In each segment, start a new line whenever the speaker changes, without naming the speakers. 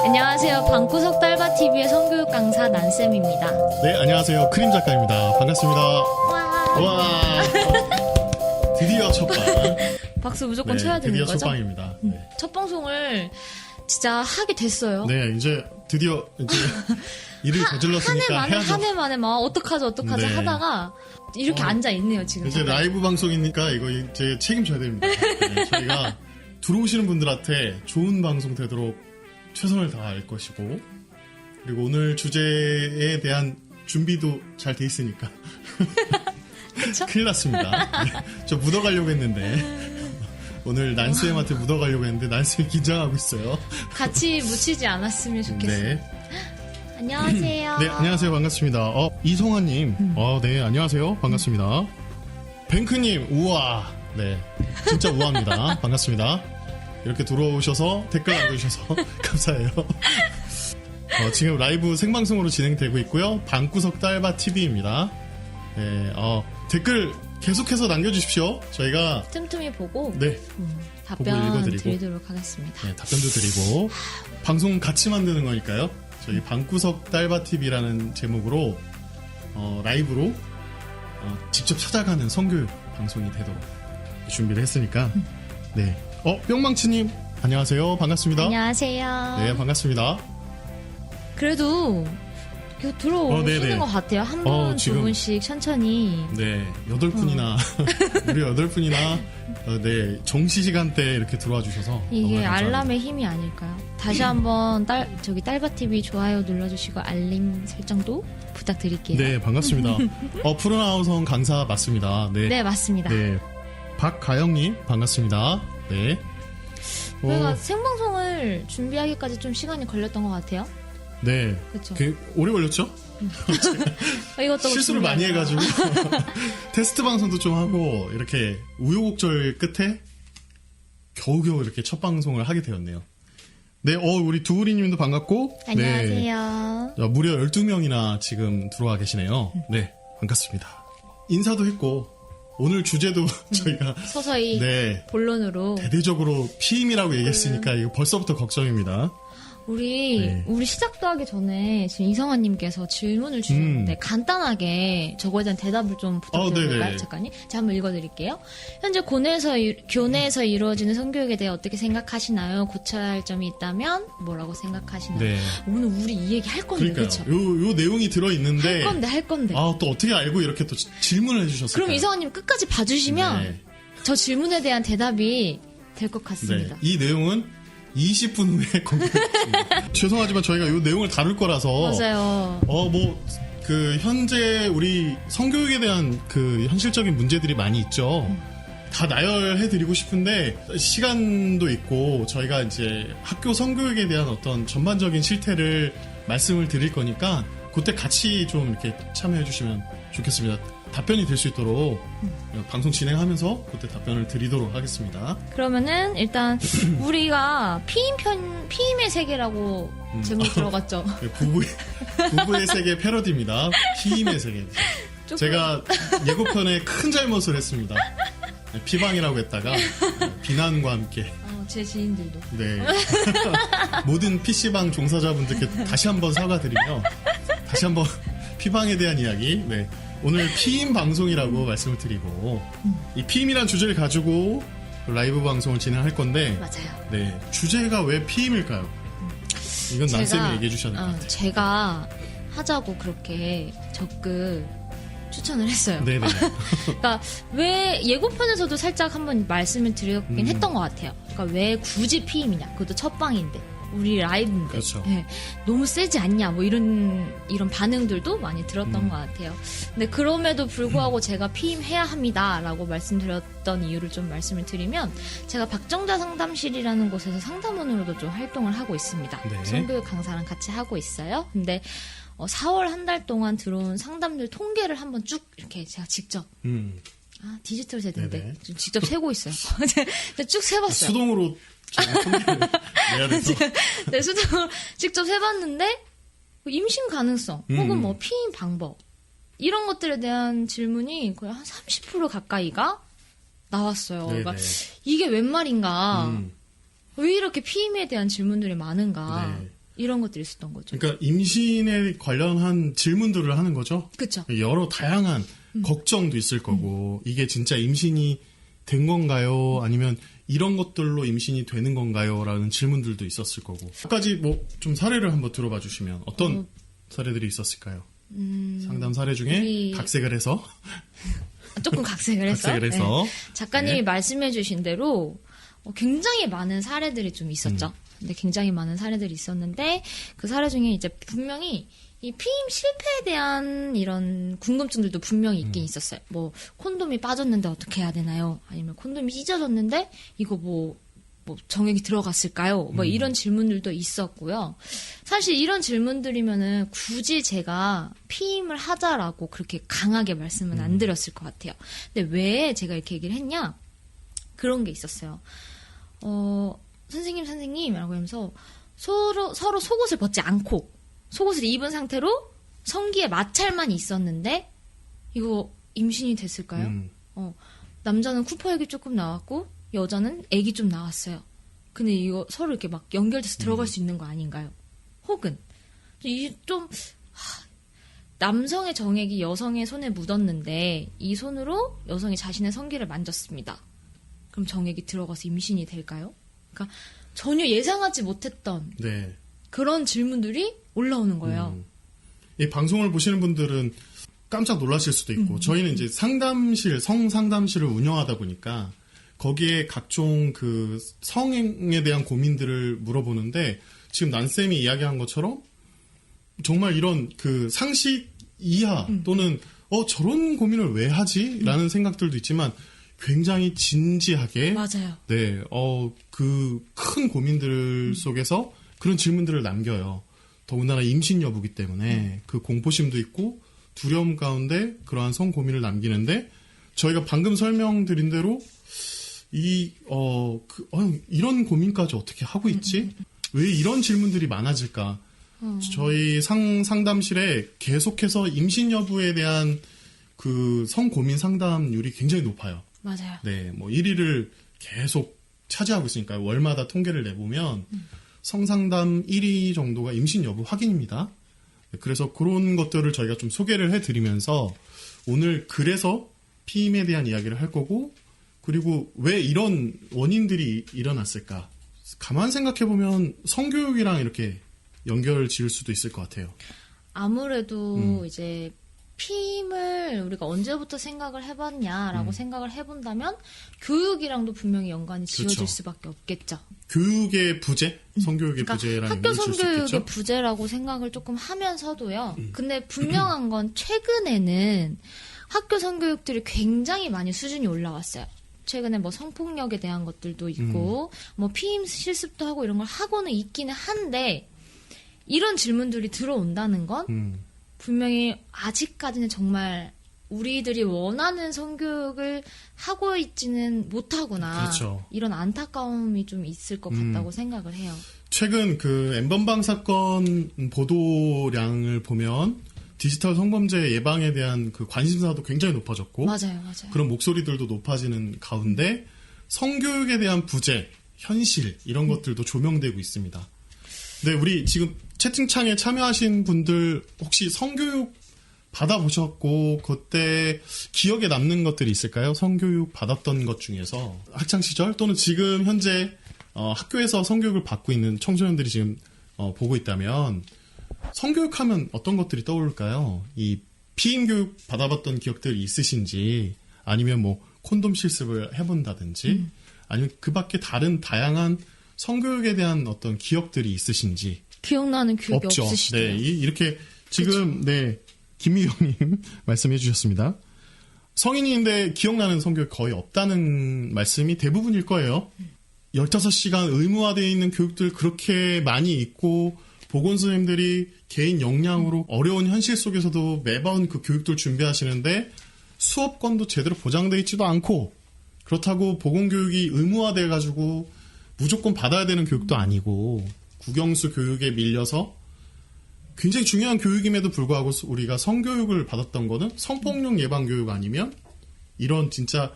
안녕하세요. 방구석 딸바TV의 성교육 강사 난쌤입니다.
네, 안녕하세요. 크림 작가입니다. 반갑습니다.
와.
와. 드디어 첫방.
박수 무조건
네,
쳐야 되는
드디어
거죠?
첫방입니다. 네.
첫 방송을 진짜 하게 됐어요.
네, 이제 드디어 이제 일을 저질렀으니까 해야죠.
한 해 만에 막 어떡하죠
네.
하다가 이렇게 앉아 있네요 지금.
이제 라이브 방송이니까 이거 이제 책임져야 됩니다. 네, 저희가 들어오시는 분들한테 좋은 방송 되도록 최선을 다할 것이고, 그리고 오늘 주제에 대한 준비도 잘 돼 있으니까
그쵸?
큰일 났습니다. 네, 저 묻어가려고 했는데 오늘 난쌤한테 묻어가려고 했는데 난쌤이 긴장하고 있어요.
같이 묻히지 않았으면 좋겠어요.
네.
안녕하세요.
네, 안녕하세요. 반갑습니다. 이송아님. 네, 안녕하세요. 반갑습니다. 뱅크님, 우와. 네, 진짜 우아합니다. 반갑습니다. 이렇게 들어오셔서 댓글 남겨주셔서 감사해요. 지금 라이브 생방송으로 진행되고 있고요. 방구석 딸바TV입니다. 네, 댓글 계속해서 남겨주십시오. 저희가
틈틈이 보고
네,
답변
보고 읽어드리고.
드리도록 하겠습니다.
네, 답변도 드리고 방송 같이 만드는 거니까요. 저희 방구석 딸바TV라는 제목으로 라이브로 직접 찾아가는 성교육 방송이 되도록 준비를 했으니까 네. 뿅망치님 안녕하세요. 반갑습니다.
안녕하세요.
네, 반갑습니다.
그래도 이렇게 들어오시는
네네.
것 같아요. 한 분, 두
지금-
분씩 천천히.
네, 8분이나 우리 8분이나 네, 정시 시간대에 이렇게 들어와 주셔서
이게
너무 감사합니다.
알람의 힘이 아닐까요? 다시 한번 딸바TV 좋아요 눌러주시고 알림 설정도 부탁드릴게요.
네, 반갑습니다. 푸른 아우성 강사 맞습니다. 네.
네, 맞습니다.
네. 박가영님 반갑습니다. 네.
저희가 생방송을 준비하기까지 좀 시간이 걸렸던 것 같아요.
네.
그렇죠.
오래 걸렸죠?
이것도
실수를 많이 해가지고 테스트 방송도 좀 하고 이렇게 우여곡절 끝에 겨우겨우 이렇게 첫 방송을 하게 되었네요. 네, 우리 두우리님도 반갑고
안녕하세요.
네, 무려 12명이나 지금 들어와 계시네요. 네, 반갑습니다. 인사도 했고 오늘 주제도 저희가
서서히
네,
본론으로
대대적으로 피임이라고 얘기했으니까 이거 벌써부터 걱정입니다.
우리 시작도 하기 전에 지금 이성아님께서 질문을 주셨는데 간단하게 저거에 대한 대답을 좀 부탁드려도 될까요?
네네.
잠깐요. 제가 한번 읽어드릴게요. 현재 교내에서 이루어지는 성교육에 대해 어떻게 생각하시나요? 고쳐야 할 점이 있다면 뭐라고 생각하시나요?
네.
오늘 우리 이 얘기 할 건데
그러니까요.
그렇죠?
요 내용이 들어있는데
할 건데.
또 어떻게 알고 이렇게 또 질문을 해주셨을까요?
그럼 이성아님 끝까지 봐주시면
네.
저 질문에 대한 대답이 될 것 같습니다.
네. 이 내용은 20분 후에 공개하겠습니다. 죄송하지만 저희가 이 내용을 다룰 거라서
맞아요.
현재 우리 성교육에 대한 그 현실적인 문제들이 많이 있죠. 다 나열해드리고 싶은데 시간도 있고 저희가 이제 학교 성교육에 대한 어떤 전반적인 실태를 말씀을 드릴 거니까 그때 같이 좀 이렇게 참여해주시면 좋겠습니다. 답변이 될 수 있도록 방송 진행하면서 그때 답변을 드리도록 하겠습니다.
그러면은 일단 우리가 피임의 세계라고 제목 들어갔죠.
네, 부부의 세계 패러디입니다. 피임의 세계. 제가 예고편에 큰 잘못을 했습니다. 네, 피방이라고 했다가 비난과 함께
제 지인들도.
네. 모든 PC방 종사자분들께 다시 한번 사과드리며 다시 한번 피방에 대한 이야기 네. 오늘 피임 방송이라고 말씀을 드리고 이 피임이란 주제를 가지고 라이브 방송을 진행할 건데
맞아요.
네, 주제가 왜 피임일까요? 이건 난쌤이 얘기해 주셔야 될 것 같아요.
제가 하자고 그렇게 적극 추천을 했어요.
네네.
그러니까 왜 예고편에서도 살짝 한번 말씀을 드렸긴 했던 것 같아요. 그러니까 왜 굳이 피임이냐? 그것도 첫 방인데. 우리 라이브인데
그렇죠.
네, 너무 세지 않냐 뭐 이런 반응들도 많이 들었던 것 같아요. 근데 그럼에도 불구하고 제가 피임해야 합니다라고 말씀드렸던 이유를 좀 말씀을 드리면 제가 박정자 상담실이라는 곳에서 상담원으로도 좀 활동을 하고 있습니다.
네.
성교육 강사랑 같이 하고 있어요. 근데 4월 한 달 동안 들어온 상담들 통계를 한번 쭉 이렇게 제가 직접 디지털 세대인데
네네.
좀 직접 세고 있어요. 쭉 세봤어요.
수동으로 통계를 내야 돼서.
네, 수동으로 직접 해봤는데 임신 가능성 혹은 뭐 피임 방법 이런 것들에 대한 질문이 거의 한 30% 가까이가 나왔어요.
네네.
그러니까 이게 웬 말인가?
음.
왜 이렇게 피임에 대한 질문들이 많은가?
네.
이런 것들이 있었던 거죠.
그러니까 임신에 관련한 질문들을 하는 거죠.
그렇죠.
여러 다양한 걱정도 있을 거고 이게 진짜 임신이 된 건가요? 아니면 이런 것들로 임신이 되는 건가요? 라는 질문들도 있었을 거고. 끝까지 뭐 좀 사례를 한번 들어봐 주시면 어떤 사례들이 있었을까요? 상담 사례 중에
우리-
각색을 해서
조금 각색을 해서,
각색을 해서
작가님이
네.
말씀해주신 대로 굉장히 많은 사례들이 좀 있었죠. 근데 굉장히 많은 사례들이 있었는데 그 사례 중에 이제 분명히 이 피임 실패에 대한 이런 궁금증들도 분명히 있긴 있었어요. 뭐 콘돔이 빠졌는데 어떻게 해야 되나요? 아니면 콘돔이 찢어졌는데 이거 뭐 정액이 들어갔을까요? 뭐 이런 질문들도 있었고요. 사실 이런 질문들이면은 굳이 제가 피임을 하자라고 그렇게 강하게 말씀은 안 드렸을 것 같아요. 근데 왜 제가 이렇게 얘기를 했냐? 그런 게 있었어요. 선생님이라고 하면서 서로 속옷을 벗지 않고 속옷을 입은 상태로 성기에 마찰만 있었는데 이거 임신이 됐을까요? 남자는 쿠퍼액이 조금 나왔고 여자는 액이 좀 나왔어요. 근데 이거 서로 이렇게 막 연결돼서 들어갈 수 있는 거 아닌가요? 혹은 남성의 정액이 여성의 손에 묻었는데 이 손으로 여성이 자신의 성기를 만졌습니다. 그럼 정액이 들어가서 임신이 될까요? 그러니까 전혀 예상하지 못했던
네.
그런 질문들이 올라오는 거예요.
이 방송을 보시는 분들은 깜짝 놀라실 수도 있고 저희는 이제 성상담실을 운영하다 보니까 거기에 각종 그 성에 대한 고민들을 물어보는데 지금 난쌤이 이야기한 것처럼 정말 이런 그 상식 이하 또는 저런 고민을 왜 하지? 라는 생각들도 있지만 굉장히 진지하게
맞아요.
네, 그 큰 고민들 속에서 그런 질문들을 남겨요. 더군다나 임신 여부기 때문에 그 공포심도 있고 두려움 가운데 그러한 성 고민을 남기는데 저희가 방금 설명드린 대로 이런 고민까지 어떻게 하고 있지? 왜 이런 질문들이 많아질까? 저희 상담실에 계속해서 임신 여부에 대한 그 성 고민 상담률이 굉장히 높아요.
맞아요.
네, 뭐 1위를 계속 차지하고 있으니까요. 월마다 통계를 내보면 성상담 1위 정도가 임신 여부 확인입니다. 그래서 그런 것들을 저희가 좀 소개를 해드리면서 오늘 그래서 피임에 대한 이야기를 할 거고 그리고 왜 이런 원인들이 일어났을까? 가만 생각해보면 성교육이랑 이렇게 연결 지을 수도 있을 것 같아요.
아무래도 이제 피임을 우리가 언제부터 생각을 해봤냐라고 생각을 해본다면 교육이랑도 분명히 연관이 지어질
그렇죠.
수밖에 없겠죠.
교육의 부재? 성교육의
그러니까
부재라는
학교
얘기를 줄수
성교육의
있겠죠?
부재라고 생각을 조금 하면서도요. 근데 분명한 건 최근에는 학교 성교육들이 굉장히 많이 수준이 올라왔어요. 최근에 뭐 성폭력에 대한 것들도 있고 뭐 피임 실습도 하고 이런 걸 하고는 있기는 한데 이런 질문들이 들어온다는 건 분명히 아직까지는 정말 우리들이 원하는 성교육을 하고 있지는 못하구나.
그렇죠.
이런 안타까움이 좀 있을 것 같다고 생각을 해요.
최근 그 엠번방 사건 보도량을 보면 디지털 성범죄 예방에 대한 그 관심사도 굉장히 높아졌고
맞아요.
그런 목소리들도 높아지는 가운데 성교육에 대한 부재, 현실 이런 것들도 조명되고 있습니다. 네, 우리 지금 채팅창에 참여하신 분들 혹시 성교육 받아보셨고 그때 기억에 남는 것들이 있을까요? 성교육 받았던 것 중에서 학창시절 또는 지금 현재 학교에서 성교육을 받고 있는 청소년들이 지금 보고 있다면 성교육하면 어떤 것들이 떠오를까요? 이 피임 교육 받아봤던 기억들이 있으신지 아니면 뭐 콘돔 실습을 해본다든지 아니면 그 밖에 다른 다양한 성교육에 대한 어떤 기억들이 있으신지
기억나는 교육이
없죠.
없으시대요.
네, 이렇게 지금 네 김미경님 말씀해 주셨습니다. 성인인데 기억나는 성교육 거의 없다는 말씀이 대부분일 거예요. 15시간 의무화되어 있는 교육들 그렇게 많이 있고 보건선생님들이 개인 역량으로 어려운 현실 속에서도 매번 그 교육들 준비하시는데 수업권도 제대로 보장되어 있지도 않고 그렇다고 보건교육이 의무화돼가지고 무조건 받아야 되는 교육도 아니고 국영수 교육에 밀려서 굉장히 중요한 교육임에도 불구하고 우리가 성교육을 받았던 거는 성폭력 예방 교육 아니면 이런 진짜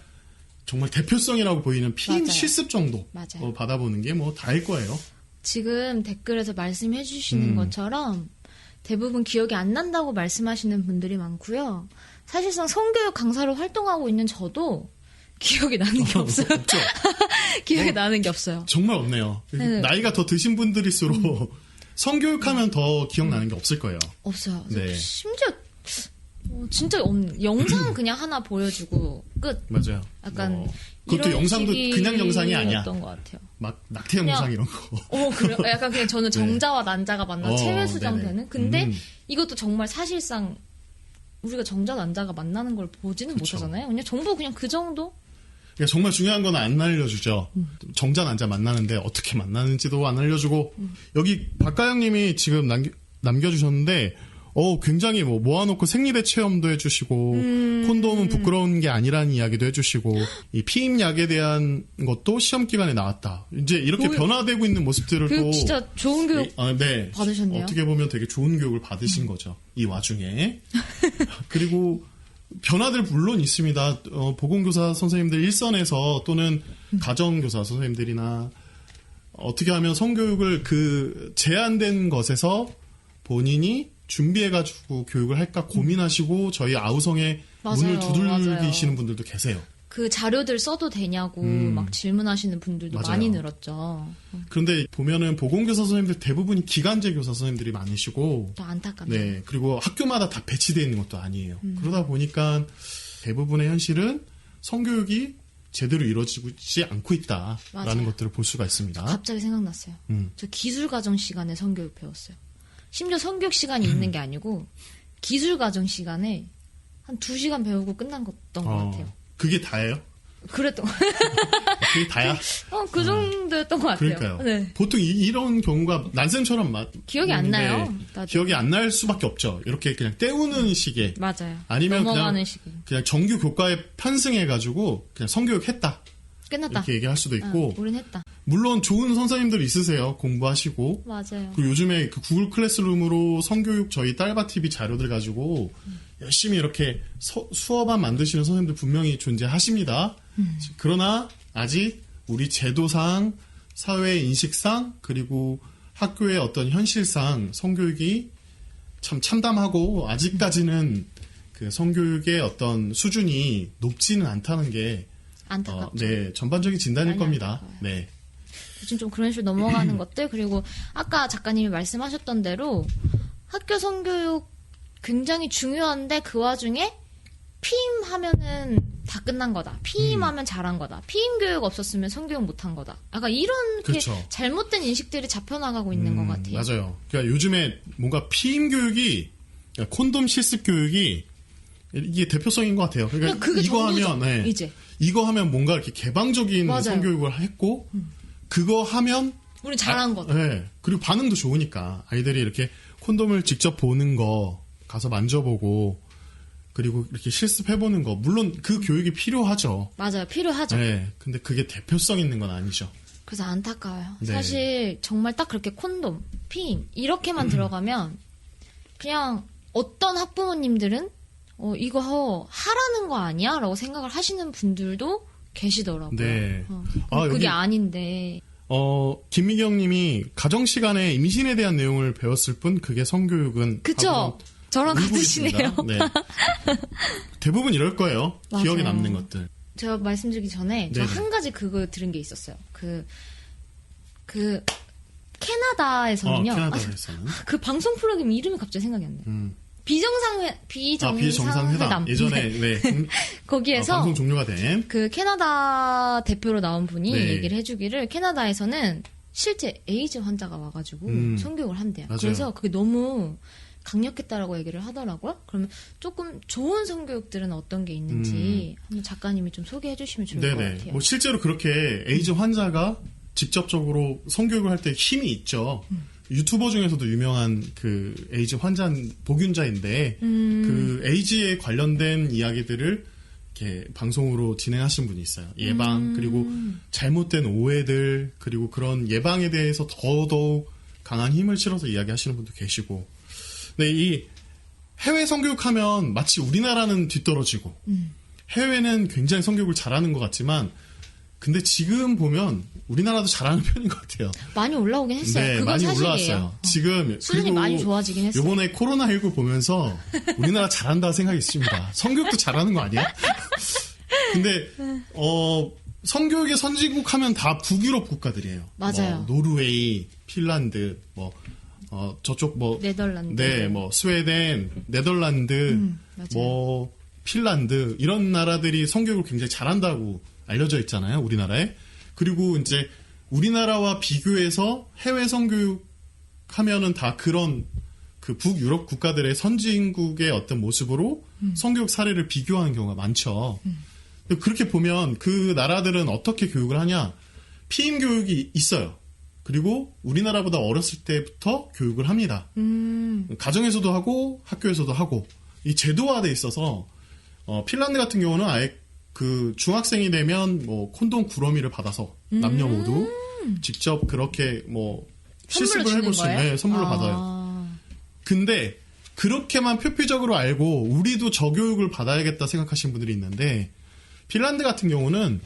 정말 대표성이라고 보이는 피임
맞아요.
실습 정도
맞아요.
받아보는 게 뭐 다일 거예요.
지금 댓글에서 말씀해 주시는 것처럼 대부분 기억이 안 난다고 말씀하시는 분들이 많고요. 사실상 성교육 강사로 활동하고 있는 저도 기억이 나는 게 없어요.
없죠.
기억이 나는 게 없어요.
정말 없네요.
네.
나이가 더 드신 분들일수록 성교육하면 더 기억나는 게 없을 거예요.
없어요.
네.
심지어 진짜 없는 영상 그냥 하나 보여주고 끝.
맞아요.
약간
그것도
이런
영상도 그냥 영상이 아니야.
식이었던 것 같아요.
막 낙태 영상 이런 거.
그래요? 약간 그냥 저는 정자와 난자가 만나 체외수정
네네.
되는. 근데 이것도 정말 사실상 우리가 정자 난자가 만나는 걸 보지는
그쵸.
못하잖아요. 그냥 정보 그냥 그 정도.
그러니까 정말 중요한 건 안 알려주죠. 정자 난자 만나는데 어떻게 만나는지도 안 알려주고 여기 박가영님이 지금 남겨주셨는데 굉장히 모아놓고 생리대 체험도 해주시고 콘돔은 부끄러운 게 아니라는 이야기도 해주시고 이 피임약에 대한 것도 시험 기간에 나왔다. 이제 이렇게 변화되고 있는 모습들을 또
진짜 좋은 교육
네.
받으셨네요.
어떻게 보면 되게 좋은 교육을 받으신 거죠. 이 와중에. 그리고 변화들 물론 있습니다. 보건교사 선생님들 일선에서 또는 가정교사 선생님들이나 어떻게 하면 성교육을 그 제한된 것에서 본인이 준비해가지고 교육을 할까 고민하시고 저희 아우성에 문을 두들기시는 분들도 계세요.
그 자료들 써도 되냐고 막 질문하시는 분들도
맞아요.
많이 늘었죠.
그런데 보면은 보건교사 선생님들 대부분이 기간제 교사 선생님들이 많으시고
또 안타깝네요.
네, 그리고 학교마다 다 배치되어 있는 것도 아니에요. 그러다 보니까 대부분의 현실은 성교육이 제대로 이루어지지 않고 있다라는
맞아요.
것들을 볼 수가 있습니다.
갑자기 생각났어요. 저 기술과정 시간에 성교육 배웠어요. 심지어 성교육 시간이 있는 게 아니고 기술과정 시간에 한 2시간 배우고 끝난 것 같아요.
그게 다예요?
그랬던
그게 다야?
그 정도였던 것 같아요.
그러니까요.
네.
보통 이런 경우가 난쌤처럼
기억이 안 나요. 나도.
기억이 안 날 수밖에 없죠. 이렇게 그냥 때우는 식의
맞아요.
아니면
넘어가는 시기.
그냥 정규 교과에 편승해가지고 그냥 성교육했다.
끝났다.
이렇게 얘기할 수도 있고
우린 했다.
물론 좋은 선생님들 있으세요. 공부하시고
맞아요.
그리고 요즘에 그 구글 클래스룸으로 성교육 저희 딸바 TV 자료들 가지고 열심히 이렇게 수업안 만드시는 선생님들 분명히 존재하십니다. 그러나 아직 우리 제도상, 사회 인식상, 그리고 학교의 어떤 현실상 성교육이 참 참담하고 아직까지는 그 성교육의 어떤 수준이 높지는 않다는 게
안타깝죠.
네, 전반적인 진단일
많이
겁니다.
안타까워요.
네.
요즘 좀 그런 식으로 넘어가는 것들 그리고 아까 작가님이 말씀하셨던 대로 학교 성교육 굉장히 중요한데 그 와중에 피임하면은 다 끝난 거다. 피임하면 잘한 거다. 피임 교육 없었으면 성교육 못한 거다. 약간 이런
그렇죠.
잘못된 인식들이 잡혀나가고 있는 것 같아요.
맞아요. 그러니까 요즘에 뭔가 피임 교육이 그러니까 콘돔 실습 교육이 이게 대표성인 것 같아요. 그러니까
그게
이거
전부죠,
하면
이제.
이거 하면 뭔가 이렇게 개방적인
맞아요.
성교육을 했고 그거 하면
우리 잘한 거다.
네. 그리고 반응도 좋으니까 아이들이 이렇게 콘돔을 직접 보는 거 가서 만져보고 그리고 이렇게 실습해보는 거 물론 그 교육이 필요하죠.
맞아요. 필요하죠.
네. 근데 그게 대표성 있는 건 아니죠.
그래서 안타까워요.
네.
사실 정말 딱 그렇게 콘돔, 피임 이렇게만 들어가면 그냥 어떤 학부모님들은 이거 하라는 거 아니야? 라고 생각을 하시는 분들도 계시더라고요.
네.
그게
여기,
아닌데.
김미경 님이 가정 시간에 임신에 대한 내용을 배웠을 뿐 그게 성교육은
그쵸? 저랑
울고
같으시네요.
있습니다. 네. 대부분 이럴 거예요.
맞아요.
기억에 남는 것들.
제가 말씀드리기 전에 저
네네.
한 가지 그거 들은 게 있었어요. 캐나다에서는요.
캐나다에서는.
그 방송 프로그램 이름이 갑자기 생각이 안 나요. 비정상회담.
예전에 네.
거기에서
방송 종료가 된.
그 캐나다 대표로 나온 분이
네.
얘기를 해주기를 캐나다에서는 실제 에이즈 환자가 와가지고 성교육을 한대요.
맞아요.
그래서 그게 너무 강력했다라고 얘기를 하더라고요. 그러면 조금 좋은 성교육들은 어떤 게 있는지 한번 작가님이 좀 소개해 주시면 좋을 것
네네.
같아요.
뭐 실제로 그렇게 에이즈 환자가 직접적으로 성교육을 할 때 힘이 있죠. 유튜버 중에서도 유명한 그 에이즈 환자 복균자인데 그 에이즈에 관련된 이야기들을 이렇게 방송으로 진행하신 분이 있어요. 예방 그리고 잘못된 오해들 그리고 그런 예방에 대해서 더더욱 강한 힘을 실어서 이야기하시는 분도 계시고 네, 이 해외 성교육하면 마치 우리나라는 뒤떨어지고 해외는 굉장히 성교육을 잘하는 것 같지만 근데 지금 보면 우리나라도 잘하는 편인 것 같아요.
많이 올라오긴 했어요.
네,
그건
많이
사실이에요.
올라왔어요. 지금
수준이
그리고
많이 좋아지긴 했어요.
이번에 코로나19 보면서 우리나라 잘한다 생각이 있습니다. 성교육도 잘하는 거 아니야? 근데 성교육의 선진국 하면 다 북유럽 국가들이에요.
맞아요.
노르웨이, 핀란드, 저쪽
네덜란드.
네, 스웨덴, 네덜란드,
맞아요.
핀란드 이런 나라들이 성교육을 굉장히 잘한다고 알려져 있잖아요. 우리나라에. 그리고 이제 우리나라와 비교해서 해외 성교육 하면은 다 그런 그 북유럽 국가들의 선진국의 어떤 모습으로 성교육 사례를 비교하는 경우가 많죠. 그렇게 보면 그 나라들은 어떻게 교육을 하냐? 피임 교육이 있어요. 그리고 우리나라보다 어렸을 때부터 교육을 합니다. 가정에서도 하고 학교에서도 하고 이 제도화돼 있어서 핀란드 같은 경우는 아예 그 중학생이 되면 콘돔 구러미를 받아서 남녀 모두 직접 그렇게 실습을 해볼 수 있는 선물로 받아요. 근데 그렇게만 표피적으로 알고 우리도 저교육을 받아야겠다 생각하시는 분들이 있는데 핀란드 같은 경우는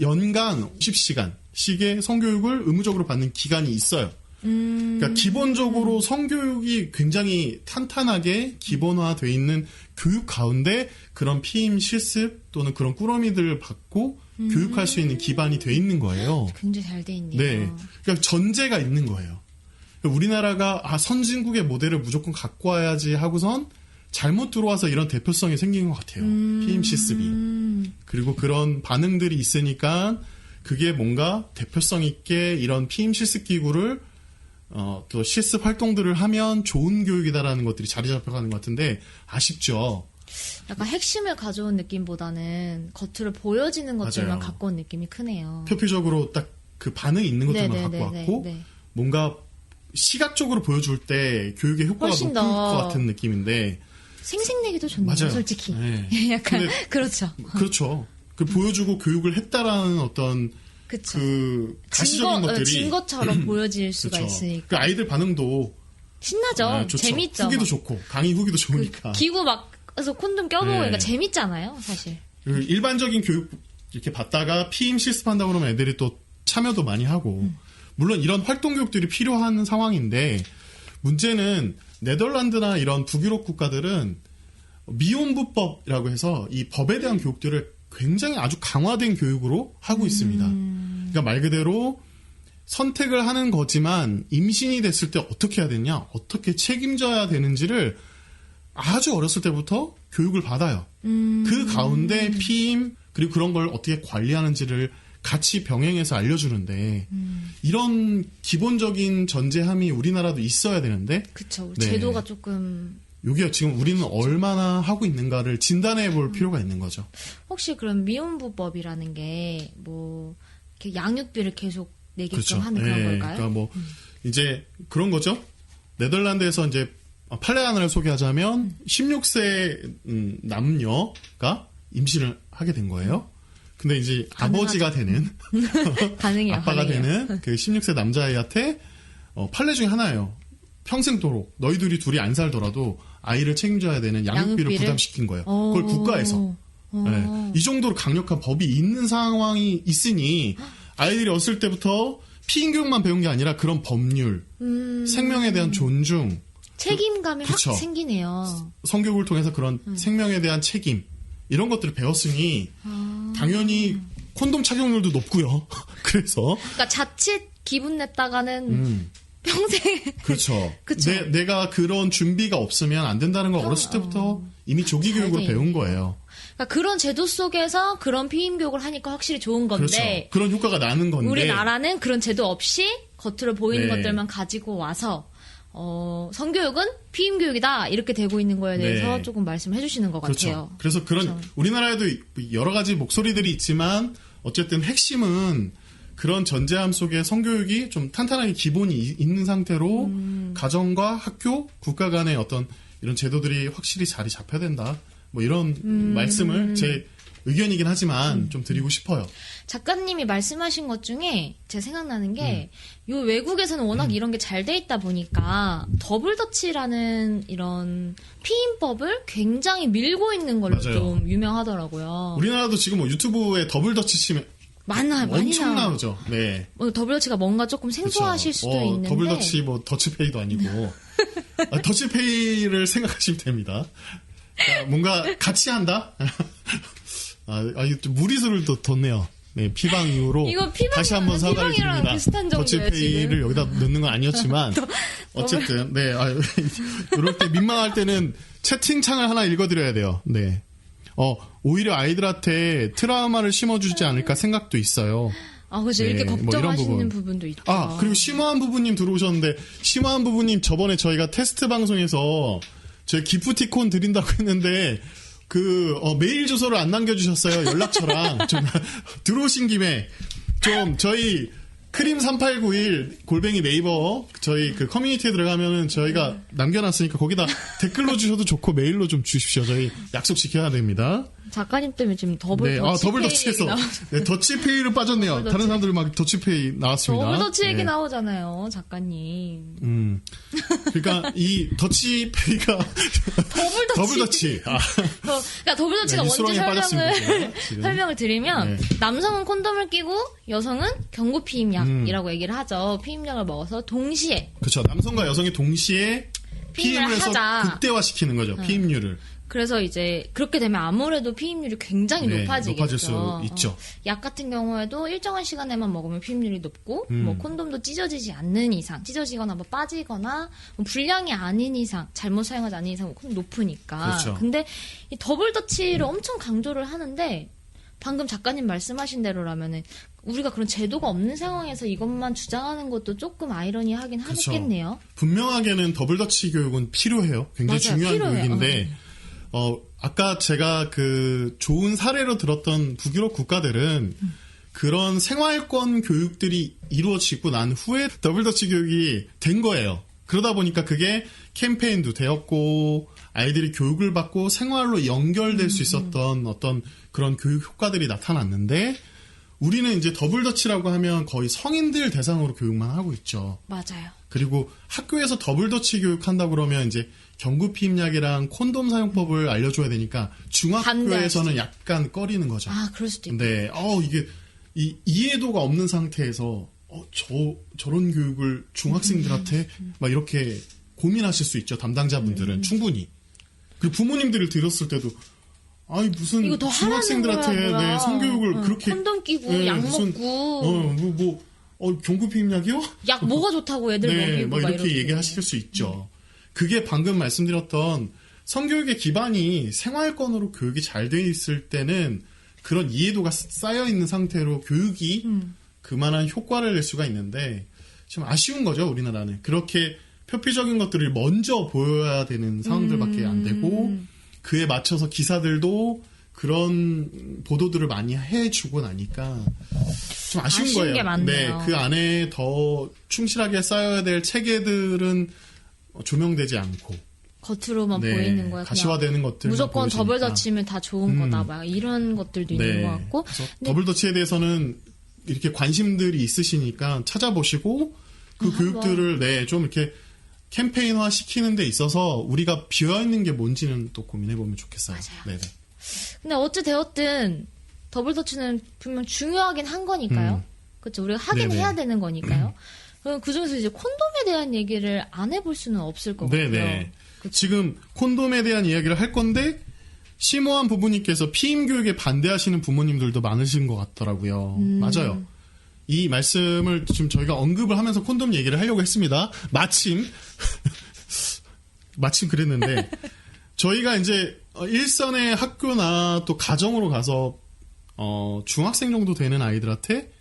연간 50시간씩의 성교육을 의무적으로 받는 기간이 있어요. 그러니까 기본적으로 성교육이 굉장히 탄탄하게 기본화되어 있는 교육 가운데 그런 피임 실습 또는 그런 꾸러미들을 받고 교육할 수 있는 기반이 돼 있는 거예요.
굉장히 잘 돼 있네요.
네, 그러니까 전제가 있는 거예요. 우리나라가 선진국의 모델을 무조건 갖고 와야지 하고선 잘못 들어와서 이런 대표성이 생긴 것 같아요. 피임 실습이. 그리고 그런 반응들이 있으니까 그게 뭔가 대표성 있게 이런 피임 실습 기구를 또 실습 활동들을 하면 좋은 교육이다라는 것들이 자리 잡혀가는 것 같은데 아쉽죠.
약간 핵심을 가져온 느낌보다는 겉으로 보여지는 것들만
맞아요.
갖고 온 느낌이 크네요.
표피적으로 딱 그 반응이 있는 것들만
네네네네,
갖고 왔고
네.
뭔가 시각적으로 보여줄 때 교육의 효과가
훨씬
높을
더
것 같은 느낌인데
생색내기도 좋네요.
맞아요.
솔직히.
네.
약간
근데
그렇죠.
그렇죠. 그 보여주고 교육을 했다라는 어떤
그쵸.
그 가시적인 것들이
증거처럼 보여질 수가
그렇죠.
있으니까.
그 아이들 반응도
신나죠.
좋죠.
재밌죠.
후기도
막.
좋고 강의 후기도 좋으니까.
기구 막 그래서 콘돔 껴보고
네.
그러니까 재밌잖아요, 사실.
그 일반적인 교육 이렇게 받다가 피임 실습한다고 그러면 애들이 또 참여도 많이 하고 물론 이런 활동 교육들이 필요한 상황인데 문제는 네덜란드나 이런 북유럽 국가들은 미혼부법이라고 해서 이 법에 대한 교육들을 굉장히 아주 강화된 교육으로 하고 있습니다. 그러니까 말 그대로 선택을 하는 거지만 임신이 됐을 때 어떻게 해야 되냐, 어떻게 책임져야 되는지를 아주 어렸을 때부터 교육을 받아요. 그 가운데 피임 그리고 그런 걸 어떻게 관리하는지를 같이 병행해서 알려주는데 이런 기본적인 전제함이 우리나라도 있어야 되는데
그쵸.
네.
제도가 조금.
여기가 지금 우리는 얼마나 하고 있는가를 진단해 볼 필요가 있는 거죠.
혹시 그럼 미혼부법이라는 게 이렇게 양육비를 계속 내게끔 하는 그런 걸까요?
그러니까 이제 그런 거죠. 네덜란드에서 이제 판례 하나를 소개하자면 16세 남녀가 임신을 하게 된 거예요. 근데 이제
가능하죠.
아버지가 되는
가능해요.
아빠가
가능해요.
되는 그 16세 남자아이한테 판례 중에 하나예요. 평생도록 너희들이 둘이 안 살더라도 아이를 책임져야 되는 양육비를 부담시킨 거예요. 그걸 국가에서. 네. 이 정도로 강력한 법이 있는 상황이 있으니 아이들이 어렸을 때부터 피임 교육만 배운 게 아니라 그런 법률, 생명에 대한 존중,
책임감이
그쵸.
확 생기네요.
성교육을 통해서 그런 생명에 대한 책임 이런 것들을 배웠으니 당연히 콘돔 착용률도 높고요. 그래서
그러니까 자칫 기분 냈다가는 평생.
그렇죠.
그쵸.
내가 그런 준비가 없으면 안 된다는 걸 어렸을 때부터 이미 조기
잘
교육으로
돼
배운
있네요.
거예요.
그러니까 그런 제도 속에서 그런 피임 교육을 하니까 확실히 좋은 건데
그렇죠. 그런 효과가 나는 건데
우리나라는 그런 제도 없이 겉으로 보이는
네.
것들만 가지고 와서 성교육은 피임 교육이다 이렇게 되고 있는 거에 대해서
네.
조금 말씀해 주시는 것
그렇죠.
같아요.
그래서 그런
그렇죠.
우리나라에도 여러 가지 목소리들이 있지만 어쨌든 핵심은 그런 전제함 속에 성교육이 좀 탄탄하게 기본이 있는 상태로 가정과 학교, 국가 간의 어떤 이런 제도들이 확실히 자리 잡혀야 된다. 뭐 이런 말씀을 제 의견이긴 하지만 좀 드리고 싶어요.
작가님이 말씀하신 것 중에 제가 생각나는 게 요 외국에서는 워낙 이런 게 잘 돼 있다 보니까 더블더치라는 이런 피임법을 굉장히 밀고 있는 걸로
맞아요.
좀 유명하더라고요.
우리나라도 지금 뭐 유튜브에 더블더치 치면
많이
엄청
나와요.
나오죠. 네.
뭐 더블더치가 뭔가 조금 생소하실
그쵸.
수도 있는데
더블더치 뭐 더치페이도 아니고 더치페이를 생각하시면 됩니다. 뭔가 같이 한다? 이거 좀 무리수를 또 뒀네요. 네, 피방 이후로
이거 피방이랑-
다시 한번 사과를
피방이랑
드립니다.
비슷한 정도예요,
더치페이를
지금.
여기다 넣는 건 아니었지만 어쨌든 네, 이럴 때 민망할 때는 채팅창을 하나 읽어드려야 돼요. 네, 오히려 아이들한테 트라우마를 심어주지 않을까 생각도 있어요.
그죠.
네,
이렇게
뭐 이런
걱정하시는
부분.
부분도 있죠.
그리고 심화한 부부님 들어오셨는데, 심화한 부부님 저번에 저희가 테스트 방송에서 저희 기프티콘 드린다고 했는데, 메일 주소를 안 남겨주셨어요. 연락처랑. 좀, 들어오신 김에, 좀, 저희, 크림3891 골뱅이 네이버, 저희 커뮤니티에 들어가면은 저희가 남겨놨으니까 거기다 댓글로 주셔도 좋고 메일로 좀 주십시오. 저희 약속 지켜야 됩니다.
작가님 때문에 지금
네,
더블더치
더블더치에서. 네, 더치페이로 빠졌네요.
더블더치.
다른 사람들 막 더치페이 나왔습니다.
더블더치 얘기
네.
나오잖아요, 작가님.
그러니까 이 더치페이가 더블더치.
그러니까 더블더치가
네,
뭔지
수렁에 빠졌습니다, 지금.
설명을 드리면
네.
남성은 콘돔을 끼고 여성은 경구 피임약이라고 얘기를 하죠. 피임약을 먹어서 동시에
그렇죠. 남성과 여성이 동시에
피임을
피임을 해서
하자.
극대화시키는 거죠. 피임률을.
그래서 이제 그렇게 되면 아무래도 피임률이 굉장히
네,
높아지겠죠.
높아질 수 있죠.
약 같은 경우에도 일정한 시간에만 먹으면 피임률이 높고 뭐 콘돔도 찢어지지 않는 이상, 찢어지거나 뭐 빠지거나 뭐 불량이 아닌 이상, 잘못 사용하지 않는 이상 콘돔 높으니까.
그렇죠.
근데 이 더블더치를 엄청 강조를 하는데 방금 작가님 말씀하신 대로라면은 우리가 그런 제도가 없는 상황에서 이것만 주장하는 것도 조금 아이러니하긴
그렇죠.
하겠네요.
분명하게는 더블더치 교육은 필요해요. 굉장히
맞아요.
중요한
필요해요.
교육인데 아까 제가 좋은 사례로 들었던 북유럽 국가들은 그런 생활권 교육들이 이루어지고 난 후에 더블더치 교육이 된 거예요. 그러다 보니까 그게 캠페인도 되었고 아이들이 교육을 받고 생활로 연결될 수 있었던 어떤 그런 교육 효과들이 나타났는데 우리는 이제 더블더치라고 하면 거의 성인들 대상으로 교육만 하고 있죠.
맞아요.
그리고 학교에서 더블더치 교육한다 그러면 이제 경구 피임약이랑 콘돔 사용법을 알려줘야 되니까 중학교에서는
반대하시죠.
약간 꺼리는 거죠.
그럴 수도 있고.
네, 이게 이해도가 없는 상태에서 저런 교육을 중학생들한테 막 이렇게 고민하실 수 있죠. 담당자분들은 충분히. 그리고 부모님들을 들었을 때도 무슨
이거 더
중학생들한테
하라는 거야, 뭐야.
성교육을 그렇게
콘돔 끼고
네,
약
무슨,
먹고
경구 피임약이요?
약 뭐가 좋다고 애들
네,
먹이고
뭐
막
이렇게 얘기하실 수 있죠. 그게 방금 말씀드렸던 성교육의 기반이 생활권으로 교육이 잘 돼 있을 때는 그런 이해도가 쌓여 있는 상태로 교육이 그만한 효과를 낼 수가 있는데 좀 아쉬운 거죠, 우리나라는. 그렇게 표피적인 것들을 먼저 보여야 되는 상황들밖에 안 되고 그에 맞춰서 기사들도 그런 보도들을 많이 해주고 나니까 좀 아쉬운 거예요.
게 많네요.
네, 그 안에 더 충실하게 쌓여야 될 체계들은 조명되지 않고
겉으로만
네,
보이는 거야. 그냥
가시화되는 것들
무조건 더블더치면 다 좋은 거다. 막 이런 것들도 있는 것 같고.
그래서
근데
더블더치에 대해서는 이렇게 관심들이 있으시니까 찾아보시고 그 교육들을 좀 이렇게 캠페인화 시키는 데 있어서 우리가 비어있는 게 뭔지는 또 고민해보면 좋겠어요.
맞아요.
네네.
근데 어찌되었든 더블더치는 분명 중요하긴 한 거니까요. 그렇죠. 우리가 하긴
네네.
해야 되는 거니까요. 그럼 그중에서 이제 콘돔에 대한 얘기를 안 해볼 수는 없을 것 같아요.
네네. 지금 콘돔에 대한 이야기를 할 건데 심오한 부부님께서 피임 교육에 반대하시는 부모님들도 많으신 것 같더라고요. 맞아요. 이 말씀을 지금 저희가 언급을 하면서 콘돔 얘기를 하려고 했습니다. 마침 그랬는데 저희가 이제 일선의 학교나 또 가정으로 가서 중학생 정도 되는 아이들한테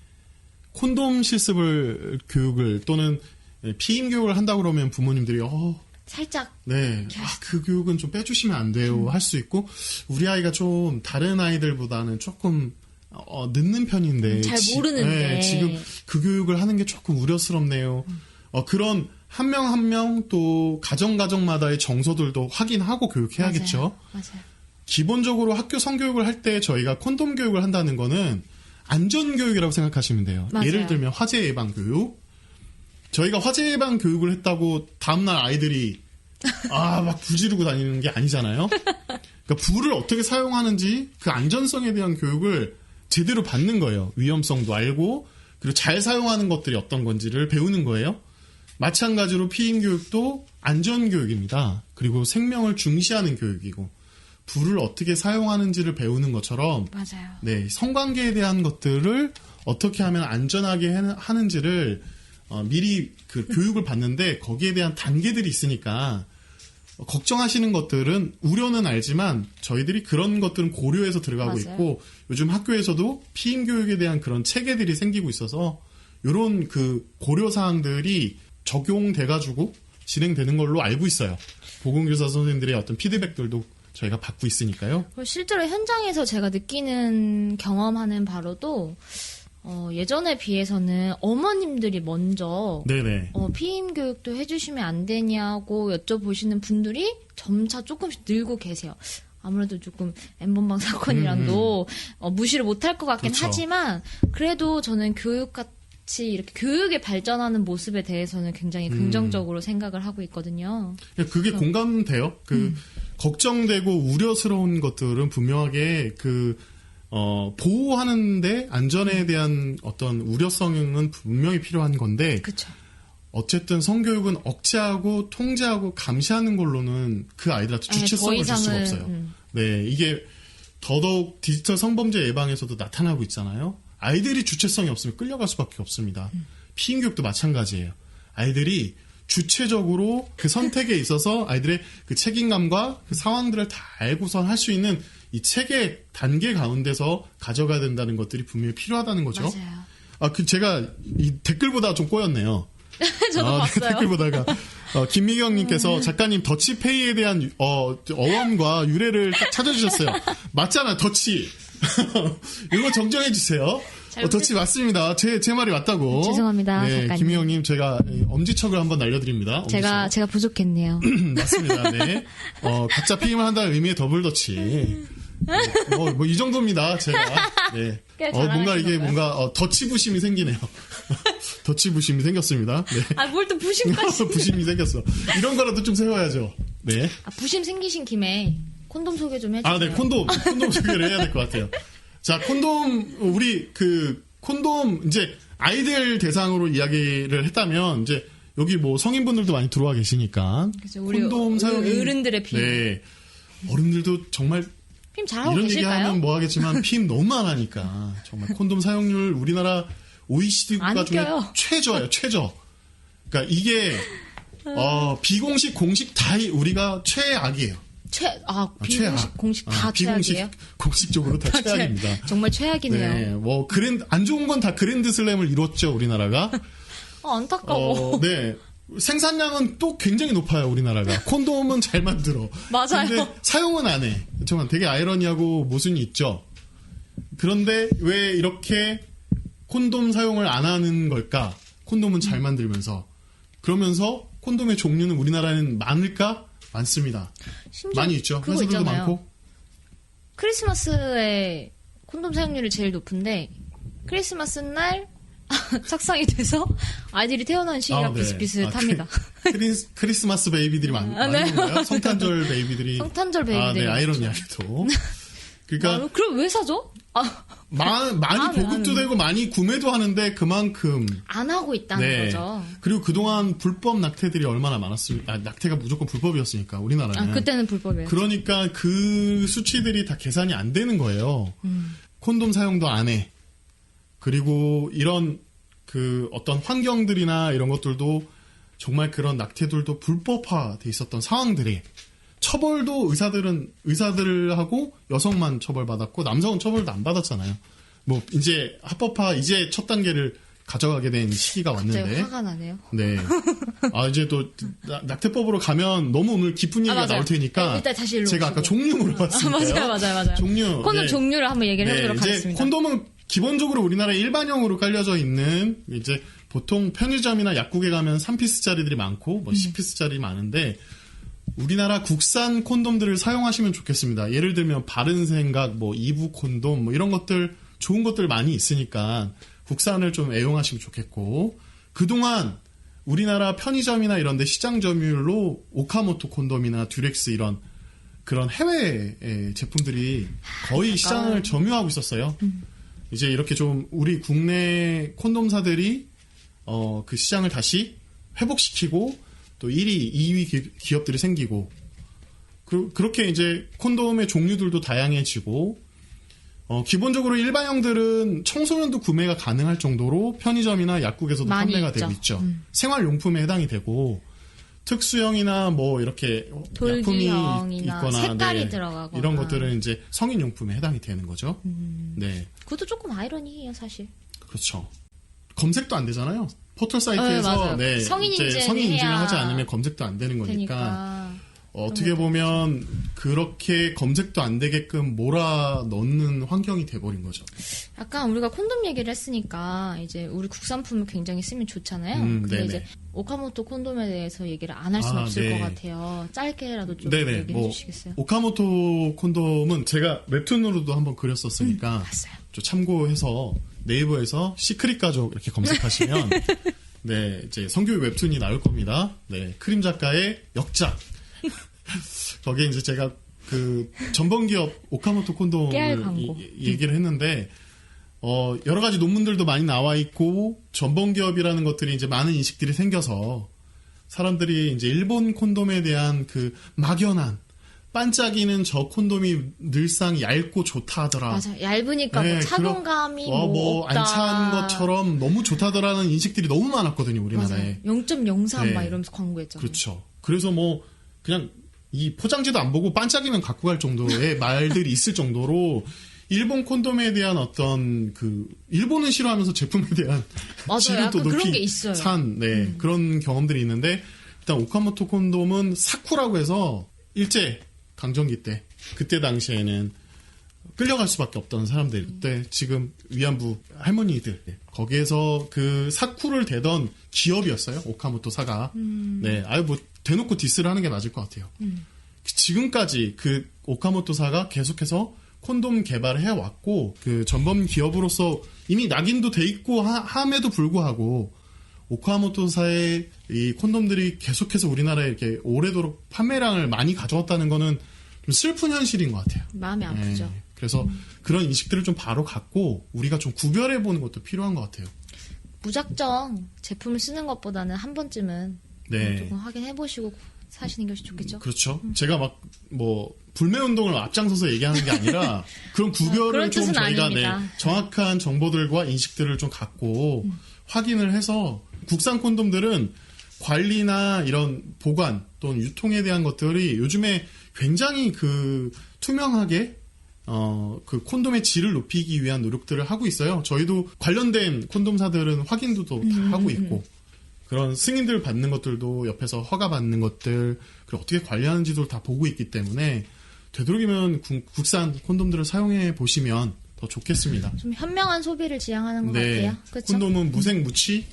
콘돔 실습을 교육을 또는 피임 교육을 한다 그러면 부모님들이
살짝
네, 그 교육은 좀 빼주시면 안 돼요 할 수 있고 우리 아이가 좀 다른 아이들보다는 조금 늦는 편인데
잘 모르는데
지금 그 교육을 하는 게 조금 우려스럽네요. 그런 한 명 한 명 또 가정마다의 정서들도 확인하고 교육해야겠죠.
맞아요.
기본적으로 학교 성교육을 할 때 저희가 콘돔 교육을 한다는 거는 안전교육이라고 생각하시면 돼요.
맞아요.
예를 들면 화재 예방 교육. 저희가 화재 예방 교육을 했다고 다음날 아이들이 막 불 지르고 다니는 게 아니잖아요. 그러니까 불을 어떻게 사용하는지 그 안전성에 대한 교육을 제대로 받는 거예요. 위험성도 알고 그리고 잘 사용하는 것들이 어떤 건지를 배우는 거예요. 마찬가지로 피임 교육도 안전 교육입니다. 그리고 생명을 중시하는 교육이고 불을 어떻게 사용하는지를 배우는 것처럼
맞아요.
네, 성관계에 대한 것들을 어떻게 하면 안전하게 하는지를 미리 그 교육을 받는데 거기에 대한 단계들이 있으니까 걱정하시는 것들은 우려는 알지만 저희들이 그런 것들은 고려해서 들어가고
맞아요.
있고 요즘 학교에서도 피임 교육에 대한 그런 체계들이 생기고 있어서 이런 그 고려 사항들이 적용돼가지고 진행되는 걸로 알고 있어요. 보건교사 선생님들의 어떤 피드백들도 저희가 받고 있으니까요.
실제로 현장에서 제가 느끼는 경험하는 바로도 예전에 비해서는 어머님들이 먼저
네네.
피임 교육도 해주시면 안 되냐고 여쭤보시는 분들이 점차 조금씩 늘고 계세요. 아무래도 조금 N번방 사건이랑도 무시를 못할 것 같긴
그렇죠.
하지만 그래도 저는 교육같이 이렇게 교육이 발전하는 모습에 대해서는 굉장히 긍정적으로 생각을 하고 있거든요.
그게 공감돼요. 걱정되고 우려스러운 것들은 분명하게 보호하는데 안전에 대한 어떤 우려성은 분명히 필요한 건데
그렇죠.
어쨌든 성교육은 억제하고 통제하고 감시하는 걸로는 그 아이들한테 주체성을 줄 수가 없어요. 네, 이게 더더욱 디지털 성범죄 예방에서도 나타나고 있잖아요. 아이들이 주체성이 없으면 끌려갈 수밖에 없습니다. 피임 교육도 마찬가지예요. 아이들이 주체적으로 그 선택에 있어서 아이들의 그 책임감과 그 상황들을 다 알고선 할 수 있는 이 체계 단계 가운데서 가져가야 된다는 것들이 분명히 필요하다는 거죠.
맞아요.
제가 이 댓글보다 좀 꼬였네요.
저도 봤어요.
댓글 보다가 김미경님께서 작가님 더치페이에 대한 어원과 유래를 딱 찾아주셨어요. 맞잖아, 더치. 이거 정정해 주세요. 더치 맞습니다. 제 말이 맞다고.
죄송합니다,
네,
작가님.
김미경님 제가 엄지척을 한번 날려드립니다. 엄지척.
제가 부족했네요.
맞습니다. 네. 가짜 피임을 한다는 의미의 더블 더치. 이 정도입니다, 제가. 네. 뭔가 이게 뭔가 더치 부심이 생기네요. 더치 부심이 생겼습니다. 네.
뭘 또 부심까지.
부심이 생겼어. 이런 거라도 좀 세워야죠. 네.
부심 생기신 김에 콘돔 소개 좀 해주세요.
네, 콘돔 소개를 해야 될 것 같아요. 자, 콘돔, 우리 콘돔, 이제 아이들 대상으로 이야기를 했다면, 이제 여기 뭐 성인분들도 많이 들어와 계시니까.
그렇죠. 우리
콘돔 사용이.
어른들의 피임.
네. 어른들도 정말
피임 잘하고
이런
계실까요?
얘기하면 뭐 하겠지만 피임 너무 안 하니까. 정말 콘돔 사용률 우리나라 OECD 국가 중에
껴요.
최저예요, 최저. 그러니까 이게, 비공식, 공식 다 우리가 최악이에요.
비공식, 공식 다 최악이에요?
공식적으로 다 최악입니다.
정말 최악이네요.
네, 안 좋은 건 다 그랜드 슬램을 이뤘죠, 우리나라가.
안타까워.
네. 생산량은 또 굉장히 높아요, 우리나라가. 콘돔은 잘 만들어.
맞아요.
근데 사용은 안 해. 정말 되게 아이러니하고 모순이 있죠. 그런데 왜 이렇게 콘돔 사용을 안 하는 걸까? 콘돔은 잘 만들면서. 그러면서 콘돔의 종류는 우리나라에는 많을까? 많습니다. 많이 있죠.
그거
회사들도
있잖아요.
많고.
크리스마스에 콘돔 사용률이 제일 높은데 크리스마스 날 착상이 돼서 아이들이 태어나는 시기랑
네.
비슷비슷합니다.
크리스마스 베이비들이 많은 건가요? 성탄절 베이비들이.
성탄절 베이비들이.
네, 아이러니하게도. 그러니까
그럼 왜 사죠?
많이 보급도 되고 많이 구매도 하는데 그만큼
안 하고 있다는 거죠.
그리고 그동안 불법 낙태들이 얼마나 많았습니까? 낙태가 무조건 불법이었으니까 우리나라는.
그때는 불법이에요.
그러니까 그 수치들이 다 계산이 안 되는 거예요. 콘돔 사용도 안 해. 그리고 이런 그 어떤 환경들이나 이런 것들도 정말 그런 낙태들도 불법화돼 있었던 상황들이 처벌도 의사들하고 여성만 처벌받았고 남성은 처벌도 안 받았잖아요. 뭐 이제 합법화 이제 첫 단계를 가져가게 된 시기가 왔는데.
갑자기 화가 나네요.
네. 이제 또 낙태법으로 가면 너무 오늘 깊은 얘기가 나올 테니까.
네, 일단 다시
제가 아까 종류 물어봤으니까요.
맞아요.
종류.
콘돔 종류를 한번 얘기를 해보도록
이제
하겠습니다.
콘돔은 기본적으로 우리나라에 일반형으로 깔려져 있는 이제 보통 편의점이나 약국에 가면 3피스짜리들이 많고 뭐 10피스짜리 많은데 우리나라 국산 콘돔들을 사용하시면 좋겠습니다. 예를 들면 바른 생각, 뭐 이부 콘돔, 뭐 이런 것들 좋은 것들 많이 있으니까 국산을 좀 애용하시면 좋겠고, 그동안 우리나라 편의점이나 이런 데 시장 점유율로 오카모토 콘돔이나 듀렉스 이런 그런 해외 제품들이 거의 시장을 점유하고 있었어요. 이제 이렇게 좀 우리 국내 콘돔사들이 그 시장을 다시 회복시키고 또 1위, 2위 기업들이 생기고 그렇게 이제 콘돔의 종류들도 다양해지고 기본적으로 일반형들은 청소년도 구매가 가능할 정도로 편의점이나 약국에서도 판매가 되고 있죠. 생활용품에 해당이 되고 특수형이나 뭐 이렇게 약품이
돌기형이나
있거나
색깔이 들어가거나
이런 것들은 이제 성인용품에 해당이 되는 거죠. 네,
그것도 조금 아이러니해요, 사실.
그렇죠. 검색도 안 되잖아요. 포털
네,
사이트에서
맞아요. 성인
인증을
해야
하지 않으면 검색도 안 되는 거니까
되니까.
어떻게 보면 그렇게 검색도 안 되게끔 몰아넣는 환경이 돼버린 거죠.
약간 우리가 콘돔 얘기를 했으니까 이제 우리 국산품을 굉장히 쓰면 좋잖아요. 근데
네네.
이제 오카모토 콘돔에 대해서 얘기를 안 할 수는 없을 것 같아요. 짧게라도 좀
네네.
얘기해 주시겠어요?
오카모토 콘돔은 제가 웹툰으로도 한번 그렸었으니까
봤어요.
좀 참고해서 네이버에서 시크릿 가족 이렇게 검색하시면 네, 이제 성교육 웹툰이 나올 겁니다. 네, 크림 작가의 역작. 거기에 이제 제가 그 전범기업 오카모토
깨알
콘돔을
광고.
얘기를 했는데 여러 가지 논문들도 많이 나와 있고 전범기업이라는 것들이 이제 많은 인식들이 생겨서 사람들이 이제 일본 콘돔에 대한 그 막연한 반짝이는 저 콘돔이 늘상 얇고 좋다 하더라.
맞아. 얇으니까
네,
뭐 착용감이 뭐 없다.
안 찬 것처럼 너무 좋다더라는 인식들이 너무 많았거든요, 우리나라에.
0.03
네.
막 이러면서 광고했잖아요.
그렇죠. 그래서 뭐 그냥 이 포장지도 안 보고 반짝이면 갖고 갈 정도의 말들이 있을 정도로 일본 콘돔에 대한 어떤 그 일본은 싫어하면서 제품에 대한
맞아요.
질을 또
약간 그런 게
높이
있어요.
산 그런 경험들이 있는데 일단 오카모토 콘돔은 사쿠라고 해서 일제 강점기 때 그때 당시에는 끌려갈 수밖에 없던 사람들 그때 지금 위안부 할머니들 거기에서 그 사쿠를 대던 기업이었어요. 오카모토사가. 네, 아유 뭐 대놓고 디스를 하는 게 맞을 것 같아요. 지금까지 그 오카모토사가 계속해서 콘돔 개발을 해왔고 그 전범 기업으로서 이미 낙인도 돼 있고 함에도 불구하고 오카모토사의 이 콘돔들이 계속해서 우리나라에 이렇게 오래도록 판매량을 많이 가져왔다는 거는 좀 슬픈 현실인 것 같아요.
마음이 아프죠.
네, 그래서 그런 인식들을 좀 바로 갖고 우리가 좀 구별해 보는 것도 필요한 것 같아요.
무작정 제품을 쓰는 것보다는 한 번쯤은
네.
조금 확인해보시고 사시는 것이 좋겠죠.
그렇죠. 제가 막 뭐 불매 운동을 앞장서서 얘기하는 게 아니라 그런 구별을
그런
좀
뜻은
저희가
아닙니다.
정확한 정보들과 인식들을 좀 갖고 확인을 해서 국산 콘돔들은 관리나 이런 보관 또는 유통에 대한 것들이 요즘에 굉장히 그 투명하게 그 콘돔의 질을 높이기 위한 노력들을 하고 있어요. 저희도 관련된 콘돔사들은 확인도 다 하고 있고 그런 승인들 받는 것들도 옆에서 허가 받는 것들 그리고 어떻게 관리하는지도 다 보고 있기 때문에 되도록이면 국산 콘돔들을 사용해 보시면 더 좋겠습니다.
좀 현명한 소비를 지향하는 것 같아요. 그렇죠?
콘돔은 무색 무취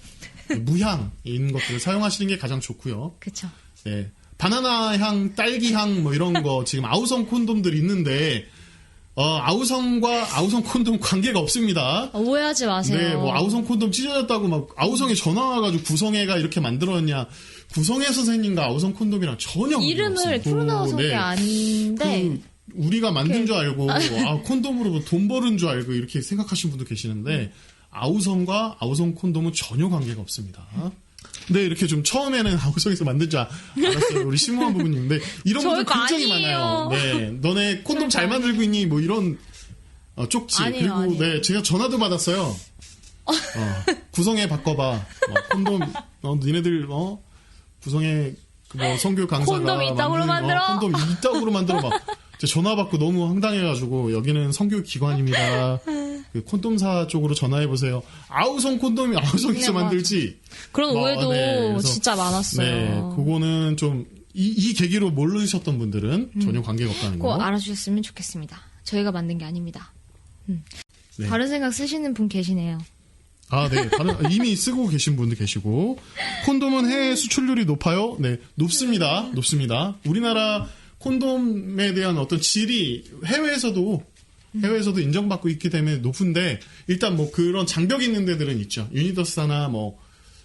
무향인 것들을 사용하시는 게 가장 좋고요.
그렇죠.
네. 바나나 향, 딸기 향 뭐 이런 거 지금 아우성 콘돔들 있는데 아우성과 아우성 콘돔 관계가 없습니다.
오해하지 마세요.
네, 뭐 아우성 콘돔 찢어졌다고 막 아우성에 전화 와가지고 구성애가 이렇게 만들었냐? 구성애 선생님과 아우성 콘돔이랑 전혀
이름을 풀어나와서 게 아닌데
우리가 만든 줄 알고 콘돔으로 돈 버는 줄 알고 이렇게 생각하시는 분도 계시는데 아우성과 아우성 콘돔은 전혀 관계가 없습니다. 네, 이렇게 좀 처음에는 아우성에서 만든 줄 알았어요. 우리 심오한 부분인데 이런 분들 굉장히
아니에요.
많아요. 네, 너네 콘돔 잘 만들고 있니? 뭐 이런 쪽지.
아니에요,
그리고
아니에요.
네, 제가 전화도 받았어요. 구성애 바꿔봐. 콘돔 니네들 구성애 뭐 성교육 강사가
콘돔 이따구로 만들어?
콘돔 이따구로 만들어봐. 제가 전화 받고 너무 황당해가지고 여기는 성교육 기관입니다. 그 콘돔사 쪽으로 전화해 보세요. 아우성 콘돔이 아우성에서
네,
만들지.
그런 오해도
네, 그래서
진짜 많았어요.
네, 그거는 좀 이 계기로 모르셨던 분들은 전혀 관계가 없다는
꼭
거.
알아주셨으면 좋겠습니다. 저희가 만든 게 아닙니다.
네.
다른 생각 쓰시는 분 계시네요.
아, 네. 이미 쓰고 계신 분도 계시고. 콘돔은 해외 수출률이 높아요? 네. 높습니다. 높습니다. 우리나라 콘돔에 대한 어떤 질이 해외에서도 인정받고 있기 때문에 높은데, 일단 뭐 그런 장벽이 있는 데들은 있죠. 유니더스나 뭐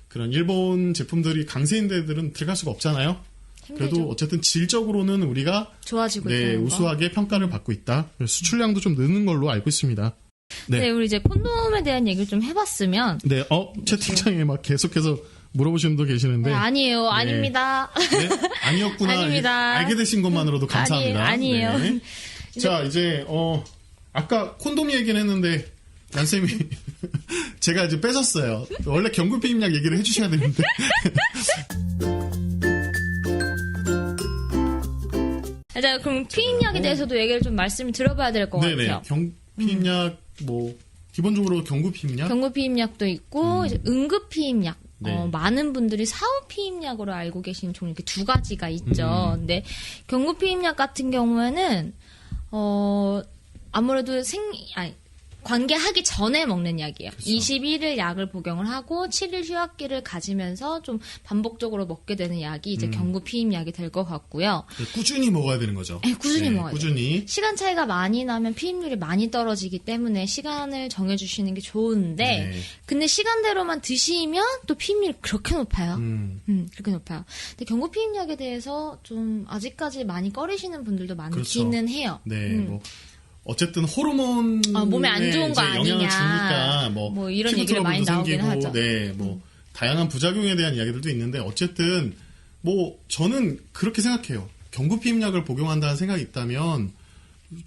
그런 일본 제품들이 강세인 데들은 들어갈 수가 없잖아요.
힘들죠.
그래도 어쨌든 질적으로는 우리가
좋아지고
네,
있다는 거.
우수하게 평가를 받고 있다. 수출량도 좀 느는 걸로 알고 있습니다. 네.
네, 우리 이제 콘돔에 대한 얘기를 좀 해봤으면.
네, 채팅창에 막 계속해서 물어보시는 분도 계시는데.
네, 아니에요.
네.
아닙니다.
네? 아니었구나.
아닙니다.
알게 되신 것만으로도 감사합니다.
아니에요.
네. 자, 이제, 아까 콘돔 얘기는 했는데, 난쌤이, 제가 이제 뺏었어요. 원래 경구 피임약 얘기를 해주셔야 되는데.
자, 그럼 피임약에 대해서도 얘기를 좀 말씀을 드려봐야 될 것 같아요.
피임약, 기본적으로 경구 피임약?
경구 피임약도 있고, 이제 응급 피임약.
네.
많은 분들이 사후 피임약으로 알고 계신 종류 이렇게 두 가지가 있죠. 근데 경구 피임약 같은 경우에는 아무래도 관계하기 전에 먹는 약이에요.
그렇죠.
21일 약을 복용을 하고 7일 휴학기를 가지면서 좀 반복적으로 먹게 되는 약이 이제 경구 피임약이 될 것 같고요.
꾸준히 먹어야 되는 거죠.
네, 꾸준히 먹어야 돼요.
꾸준히.
시간 차이가 많이 나면 피임률이 많이 떨어지기 때문에 시간을 정해주시는 게 좋은데,
네.
근데 시간대로만 드시면 또 피임률이 그렇게 높아요. 그렇게 높아요. 근데 경구 피임약에 대해서 좀 아직까지 많이 꺼리시는 분들도 많기는
그렇죠.
해요.
네, 어쨌든 호르몬
몸에 안 좋은 거
영향을
아니냐.
주니까
뭐 이런
피부
얘기를 많이
트러블도
나오긴
생기고,
하죠.
네, 다양한 부작용에 대한 이야기들도 있는데 어쨌든 저는 그렇게 생각해요. 경구 피임약을 복용한다는 생각이 있다면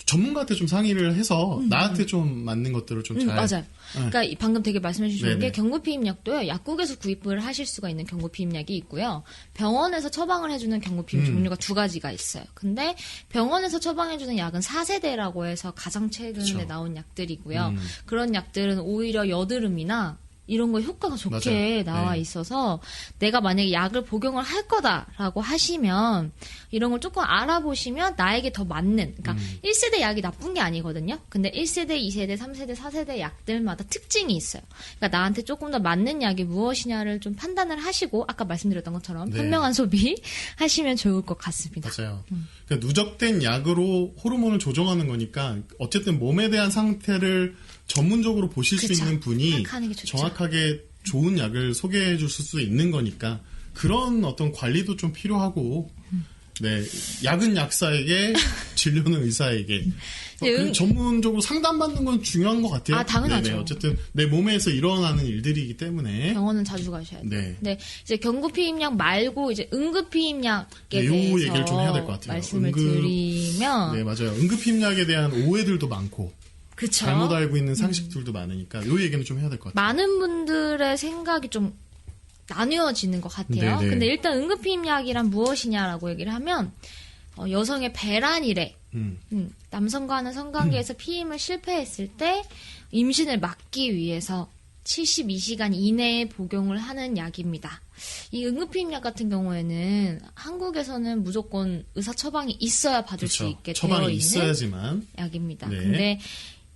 전문가한테 좀 상의를 해서 나한테 좀 맞는 것들을 좀 잘.
맞아요. 그러니까 방금 되게 말씀해 주신
네네.
게 경구 피임약도요. 약국에서 구입을 하실 수가 있는 경구 피임약이 있고요. 병원에서 처방을 해주는 경구 피임 종류가 두 가지가 있어요. 근데 병원에서 처방해주는 약은 4세대라고 해서 가장 최근에
그쵸.
나온 약들이고요. 그런 약들은 오히려 여드름이나 이런 거 효과가 좋게
맞아요.
나와
네.
있어서 내가 만약에 약을 복용을 할 거다라고 하시면 이런 걸 조금 알아보시면 나에게 더 맞는, 그러니까 1세대 약이 나쁜 게 아니거든요. 근데 1세대, 2세대, 3세대, 4세대 약들마다 특징이 있어요. 그러니까 나한테 조금 더 맞는 약이 무엇이냐를 좀 판단을 하시고 아까 말씀드렸던 것처럼
네.
현명한 소비 하시면 좋을 것 같습니다.
맞아요. 그러니까 누적된 약으로 호르몬을 조정하는 거니까 어쨌든 몸에 대한 상태를 전문적으로 보실 수
그쵸.
있는 분이
파악하는 게 좋죠.
정확하게 좋은 약을 소개해 줄 수 있는 거니까 그런 어떤 관리도 좀 필요하고 네, 약은 약사에게 진료는 의사에게
네,
전문적으로 상담받는 건 중요한 것 같아요.
아, 당연하죠.
네네, 어쨌든 내 몸에서 일어나는 일들이기 때문에
병원은 자주 가셔야 돼요.
네.
근데 이제 경구 피임약 말고 이제 응급 피임약에
네, 요
대해서
얘기를 좀 해야 될 것 같아요.
말씀을 드리면
네, 맞아요. 응급힘약에 대한 오해들도 많고
그쵸?
잘못 알고 있는 상식들도 많으니까 요 얘기는 좀 해야 될 것 같아요.
많은 분들의 생각이 좀 나뉘어지는 것 같아요.
네네.
근데 일단 응급 피임약이란 무엇이냐라고 얘기를 하면 여성의 배란이래. 남성과 하는 성관계에서 피임을 실패했을 때 임신을 막기 위해서 72시간 이내에 복용을 하는 약입니다. 이 응급피임약 같은 경우에는 한국에서는 무조건 의사 처방이 있어야 받을 수
그렇죠.
있게
처방이
되어 있는
있어야지만
약입니다.
네.
근데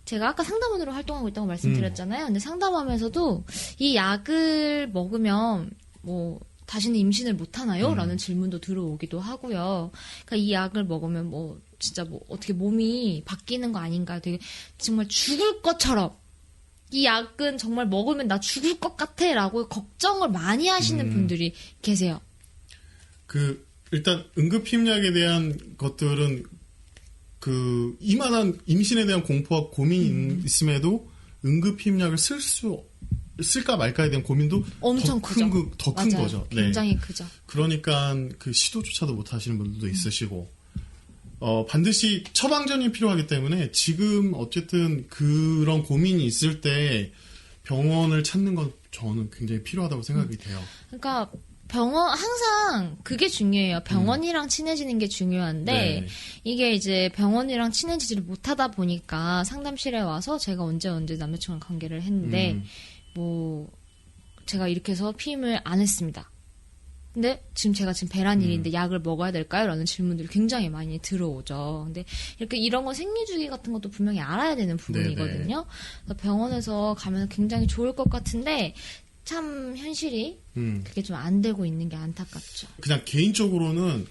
제가 아까 상담원으로 활동하고 있다고 말씀드렸잖아요. 근데 상담하면서도 이 약을 먹으면 뭐 다시는 임신을 못 하나요? 라는 질문도 들어오기도 하고요. 그러니까 이 약을 먹으면 뭐 진짜 뭐 어떻게 몸이 바뀌는 거 아닌가? 되게 정말 죽을 것처럼 이 약은 정말 먹으면 나 죽을 것 같아 라고 걱정을 많이 하시는 분들이 계세요.
일단 응급힘약에 대한 것들은 이만한 임신에 대한 공포와 고민이 있음에도 응급힘약을 쓸까 말까에 대한 고민도
엄청 크죠.
더 큰
맞아요.
거죠.
굉장히 크죠.
그러니까 시도조차도 못 하시는 분들도 있으시고 반드시 처방전이 필요하기 때문에 지금 어쨌든 그런 고민이 있을 때 병원을 찾는 건 저는 굉장히 필요하다고 생각이 돼요.
그러니까 항상 그게 중요해요. 병원이랑 친해지는 게 중요한데
네.
이게 이제 병원이랑 친해지지를 못하다 보니까 상담실에 와서 제가 언제 남자친구랑 관계를 했는데 뭐 제가 이렇게 해서 피임을 안 했습니다. 근데 제가 지금 배란 일인데 약을 먹어야 될까요? 라는 질문들이 굉장히 많이 들어오죠. 근데 이렇게 이런 거 생리주기 같은 것도 분명히 알아야 되는 부분이거든요. 그래서 병원에서 가면 굉장히 좋을 것 같은데 참 현실이 그게 좀 안 되고 있는 게 안타깝죠.
그냥 개인적으로는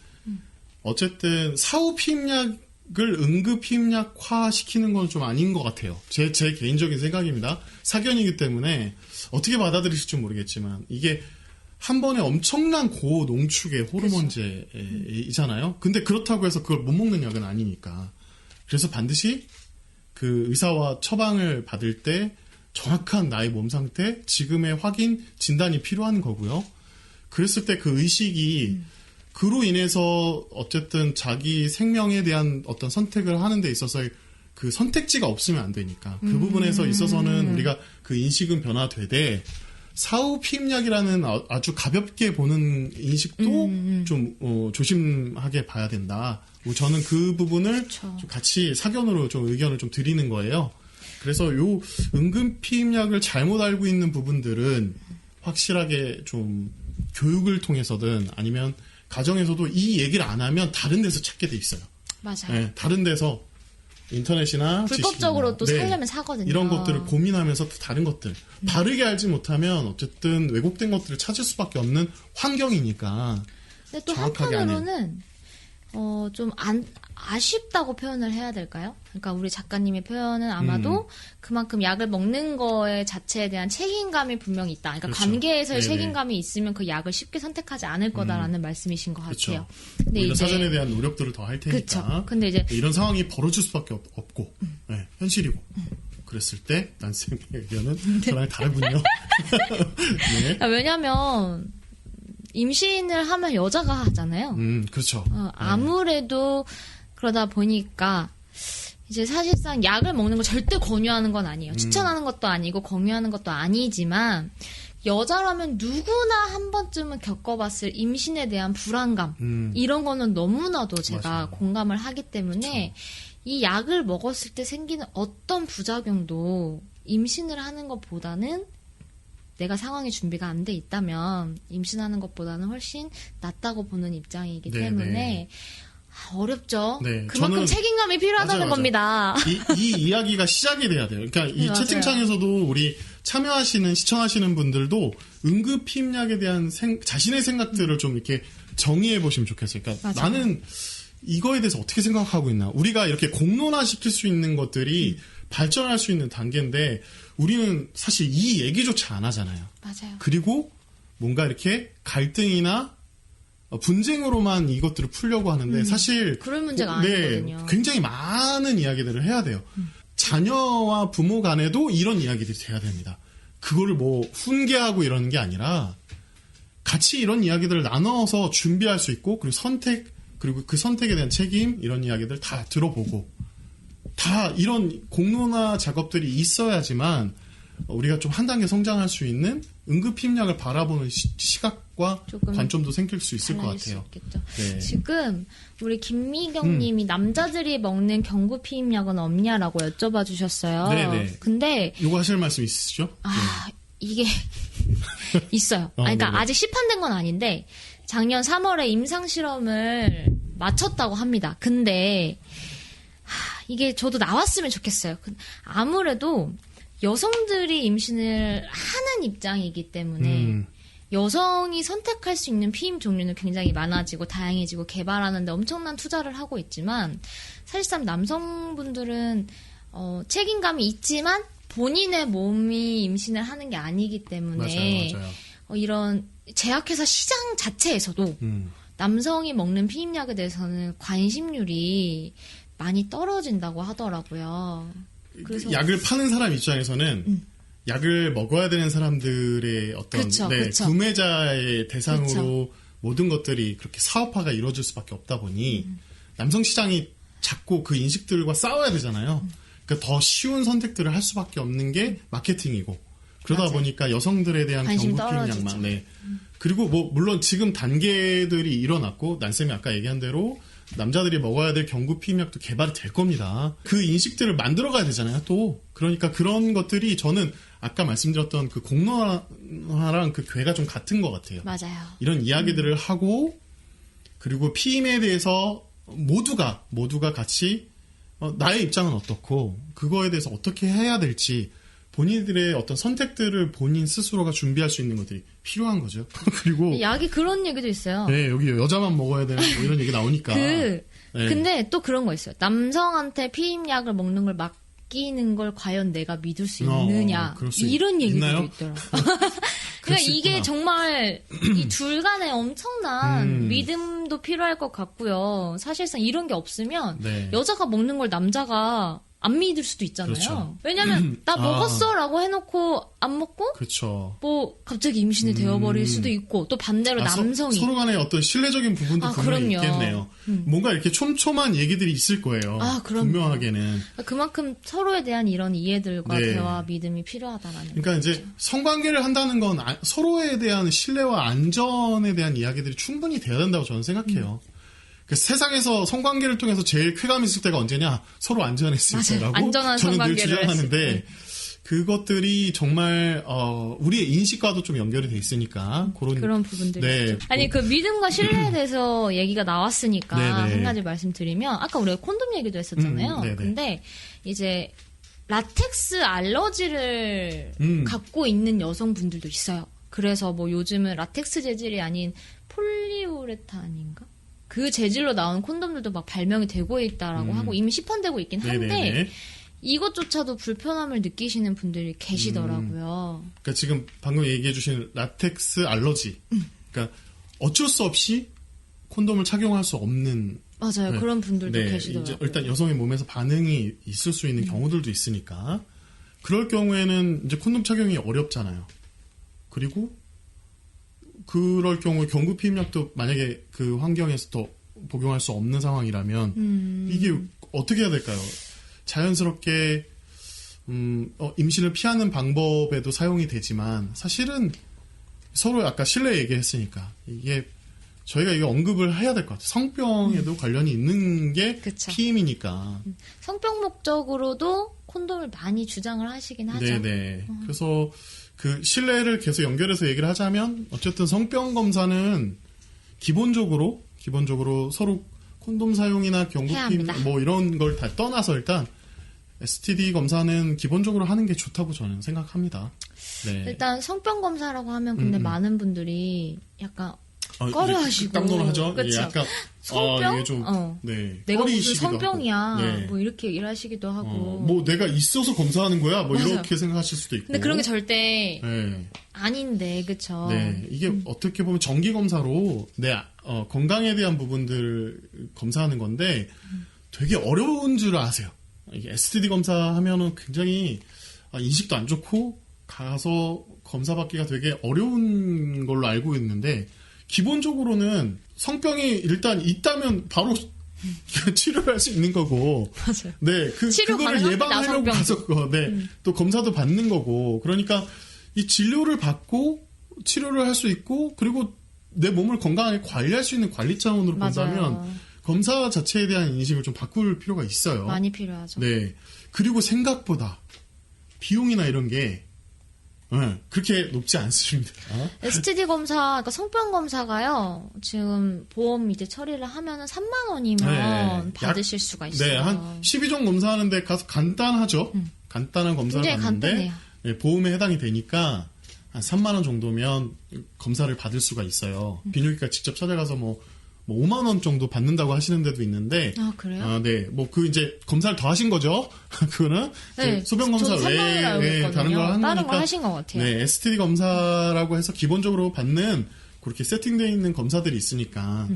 어쨌든 사후 피임약을 응급 피임약화 시키는 건 좀 아닌 것 같아요. 제 개인적인 생각입니다. 사견이기 때문에 어떻게 받아들이실지 모르겠지만 이게 한 번에 엄청난 고농축의 호르몬제이잖아요. 근데 그렇다고 해서 그걸 못 먹는 약은 아니니까. 그래서 반드시 그 의사와 처방을 받을 때 정확한 나의 몸 상태, 지금의 확인, 진단이 필요한 거고요. 그랬을 때 그 의식이 그로 인해서 어쨌든 자기 생명에 대한 어떤 선택을 하는 데 있어서 그 선택지가 없으면 안 되니까 그 부분에서 있어서는 우리가 그 인식은 변화되되 사후 피임약이라는 아주 가볍게 보는 인식도 좀 조심하게 봐야 된다. 저는 그 부분을 좀 같이 사견으로 좀 의견을 좀 드리는 거예요. 그래서 요 응급 피임약을 잘못 알고 있는 부분들은 확실하게 좀 교육을 통해서든 아니면 가정에서도 이 얘기를 안 하면 다른 데서 찾게 돼 있어요.
맞아요.
네, 다른 데서 인터넷이나
불법적으로 또
네,
살려면 사거든요.
이런 것들을 고민하면서 또 다른 것들 바르게 알지 못하면 어쨌든 왜곡된 것들을 찾을 수밖에 없는 환경이니까.
근데 또
정확하게
한편으로는 좀 아쉽다고 표현을 해야 될까요? 그러니까 우리 작가님의 표현은 아마도 그만큼 약을 먹는 거에 자체에 대한 책임감이 분명히 있다. 그러니까
그렇죠.
관계에서의
네네.
책임감이 있으면 그 약을 쉽게 선택하지 않을 거다라는 말씀이신 것 같아요.
그렇죠.
근데
우리가
이제
사전에 대한 노력들을 더 할 테니까.
그쵸. 근데 이제
이런 상황이 벌어질 수밖에 없고 네, 현실이고. 그랬을 때 난쌤의 의견은 저랑 다르군요. 네.
왜냐면 임신을 하면 여자가 하잖아요.
그렇죠.
아무래도 그러다 보니까 이제 사실상 약을 먹는 걸 절대 권유하는 건 아니에요. 추천하는 것도 아니고 권유하는 것도 아니지만 여자라면 누구나 한 번쯤은 겪어봤을 임신에 대한 불안감 이런 거는 너무나도 제가
맞아요.
공감을 하기 때문에 이 약을 먹었을 때 생기는 어떤 부작용도 임신을 하는 것보다는 내가 상황의 준비가 안 돼 있다면 임신하는 것보다는 훨씬 낫다고 보는 입장이기
네네.
때문에 어렵죠.
네,
그만큼
저는
책임감이 필요하다는
맞아요.
겁니다.
이 이야기가 시작이 돼야 돼요. 그러니까 이
맞아요.
채팅창에서도 우리 참여하시는 시청하시는 분들도 응급 피임약에 대한 자신의 생각들을 좀 이렇게 정의해 보시면 좋겠어요. 그러니까
맞아요.
나는 이거에 대해서 어떻게 생각하고 있나. 우리가 이렇게 공론화시킬 수 있는 것들이 발전할 수 있는 단계인데 우리는 사실 이 얘기조차 안 하잖아요.
맞아요.
그리고 뭔가 이렇게 갈등이나 분쟁으로만 이것들을 풀려고 하는데 사실
그럴 문제가 아니거든요.
굉장히 많은 이야기들을 해야 돼요. 자녀와 부모 간에도 이런 이야기들이 돼야 됩니다. 그거를 뭐 훈계하고 이러는 게 아니라 같이 이런 이야기들을 나눠서 준비할 수 있고 그리고 그 선택에 대한 책임 이런 이야기들 다 들어보고 다 이런 공론화 작업들이 있어야지만 우리가 좀 한 단계 성장할 수 있는 응급 피임약을 바라보는 시각과
조금
관점도 생길 수 있을 것
달라질
같아요.
수 있겠죠.
네.
지금 우리 김미경님이 남자들이 먹는 경구 피임약은 없냐라고 여쭤봐 주셨어요.
네네.
근데
요거 하실 말씀 있으시죠?
이게 있어요. 그러니까
네네.
아직 시판된 건 아닌데 작년 3월에 임상 실험을 마쳤다고 합니다. 근데 이게 저도 나왔으면 좋겠어요. 아무래도 여성들이 임신을 하는 입장이기 때문에 여성이 선택할 수 있는 피임 종류는 굉장히 많아지고 다양해지고 개발하는데 엄청난 투자를 하고 있지만 사실상 남성분들은 책임감이 있지만 본인의 몸이 임신을 하는 게 아니기 때문에
맞아요.
이런 제약회사 시장 자체에서도 남성이 먹는 피임약에 대해서는 관심률이 많이 떨어진다고 하더라고요. 그래서
약을 파는 사람 입장에서는 약을 먹어야 되는 사람들의 어떤
그쵸.
구매자의 대상으로
그쵸.
모든 것들이 그렇게 사업화가 이루어질 수밖에 없다 보니 남성 시장이 자꾸 그 인식들과 싸워야 되잖아요. 그러니까 더 쉬운 선택들을 할 수밖에 없는 게 마케팅이고 그러다
맞아요.
보니까 여성들에 대한
관심
경구피임약만
떨어지죠.
그리고 뭐 물론 지금 단계들이 일어났고 난쌤이 아까 얘기한 대로 남자들이 먹어야 될 경구 피임약도 개발이 될 겁니다. 그 인식들을 만들어가야 되잖아요, 또. 그러니까 그런 것들이 저는 아까 말씀드렸던 그 공론화랑 그 궤가 좀 같은 것 같아요.
맞아요.
이런 이야기들을 하고 그리고 피임에 대해서 모두가 같이 나의 입장은 어떻고 그거에 대해서 어떻게 해야 될지 본인들의 어떤 선택들을 본인 스스로가 준비할 수 있는 것들이 필요한 거죠. 그리고
약이 그런 얘기도 있어요.
네, 여기 여자만 먹어야 되는 뭐 이런 얘기 나오니까. 네.
근데 또 그런 거 있어요. 남성한테 피임약을 먹는 걸 맡기는 걸 과연 내가 믿을 수 있느냐. 이런 얘기도
있나요?
있더라고요. 그러니까 이게 정말 이 둘 간에 엄청난 믿음도 필요할 것 같고요. 사실상 이런 게 없으면
네.
여자가 먹는 걸 남자가 안 믿을 수도 있잖아요.
그렇죠.
왜냐면 나 먹었어라고 해놓고 안 먹고
그렇죠.
뭐 갑자기 임신이 되어버릴 수도 있고 또 반대로 남성이
서로 간에 어떤 신뢰적인 부분도 분명히
그럼요.
있겠네요. 뭔가 이렇게 촘촘한 얘기들이 있을 거예요. 분명하게는.
그만큼 서로에 대한 이런 이해들과
네.
대화, 믿음이 필요하다라는
그러니까
거죠.
이제 성관계를 한다는 건 서로에 대한 신뢰와 안전에 대한 이야기들이 충분히 돼야 된다고 저는 생각해요. 그 세상에서 성관계를 통해서 제일 쾌감 있을 때가 언제냐? 서로 안전했을 때라고
안전한
저는 늘
성관계를
주장하는데 그것들이 정말 우리의 인식과도 좀 연결이 돼 있으니까
그런 부분들이
네.
있죠. 아니 그 믿음과 신뢰에 대해서 얘기가 나왔으니까
네네.
한 가지 말씀드리면 아까 우리가 콘돔 얘기도 했었잖아요.
네네.
근데 이제 라텍스 알러지를 갖고 있는 여성분들도 있어요. 그래서 뭐 요즘은 라텍스 재질이 아닌 폴리우레탄인가? 그 재질로 나온 콘돔들도 막 발명이 되고 있다라고 하고 이미 시판되고 있긴 한데
네네네.
이것조차도 불편함을 느끼시는 분들이 계시더라고요.
그러니까 지금 방금 얘기해주신 라텍스 알러지. 그러니까 어쩔 수 없이 콘돔을 착용할 수 없는.
맞아요.
네.
그런 분들도
네.
계시더라고요.
이제 일단 여성의 몸에서 반응이 있을 수 있는 경우들도 있으니까. 그럴 경우에는 이제 콘돔 착용이 어렵잖아요. 그리고 그럴 경우 경구 피임약도 만약에 그 환경에서 더 복용할 수 없는 상황이라면 이게 어떻게 해야 될까요? 자연스럽게 임신을 피하는 방법에도 사용이 되지만 사실은 서로 아까 신뢰 얘기했으니까 이게 저희가 이거 언급을 해야 될 것 같아요. 성병에도 관련이 있는 게
그쵸.
피임이니까.
성병 목적으로도 콘돔을 많이 주장을 하시긴 하죠.
네네. 그래서 그 신뢰를 계속 연결해서 얘기를 하자면 어쨌든 성병 검사는 기본적으로 서로 콘돔 사용이나 경구피임 뭐 이런 걸 다 떠나서 일단 STD 검사는 기본적으로 하는 게 좋다고 저는 생각합니다. 네.
일단 성병 검사라고 하면 근데 많은 분들이 약간 꺼려하시고
깜놀을 하죠.
그쵸?
약간
성병?
이게 좀 네.
내가 무슨 성병이야.
네.
뭐 이렇게 일하시기도 하고.
뭐 내가 있어서 검사하는 거야. 뭐
맞아요.
이렇게 생각하실 수도 있고.
근데 그런 게 절대
네.
아닌데, 그쵸?
네. 이게 어떻게 보면 정기 검사로 내 건강에 대한 부분들 검사하는 건데 되게 어려운 줄 아세요. 이게 STD 검사하면은 굉장히 인식도 안 좋고 가서 검사 받기가 되게 어려운 걸로 알고 있는데 기본적으로는 성병이 일단 있다면 바로 치료를 할 수 있는 거고.
맞아요.
네, 그거를 예방하려고 가서 또 검사도 받는 거고. 그러니까 이 진료를 받고 치료를 할 수 있고 그리고 내 몸을 건강하게 관리할 수 있는 관리 차원으로 본다면 검사 자체에 대한 인식을 좀 바꿀 필요가 있어요.
많이 필요하죠.
네. 그리고 생각보다 비용이나 이런 게 그렇게 높지 않습니다.
STD 검사, 그러니까 성병 검사가요, 지금 보험 이제 처리를 하면은 3만 원이면 받으실 수가 있어요.
네, 한 12종 검사하는데 가서 간단하죠? 간단한 검사를 받는데 네, 보험에 해당이 되니까 한 3만 원 정도면 검사를 받을 수가 있어요. 비뇨기과 직접 찾아가서 뭐 5만 원 정도 받는다고 하시는 데도 있는데.
아, 그래요?
네. 뭐 이제 검사를 더 하신 거죠? 그거는.
네.
소변 검사 외에 다른 걸 하는
다른
거니까.
걸 하신 것 같아요.
네. STD 검사라고 해서 기본적으로 받는 그렇게 세팅되어 있는 검사들이 있으니까.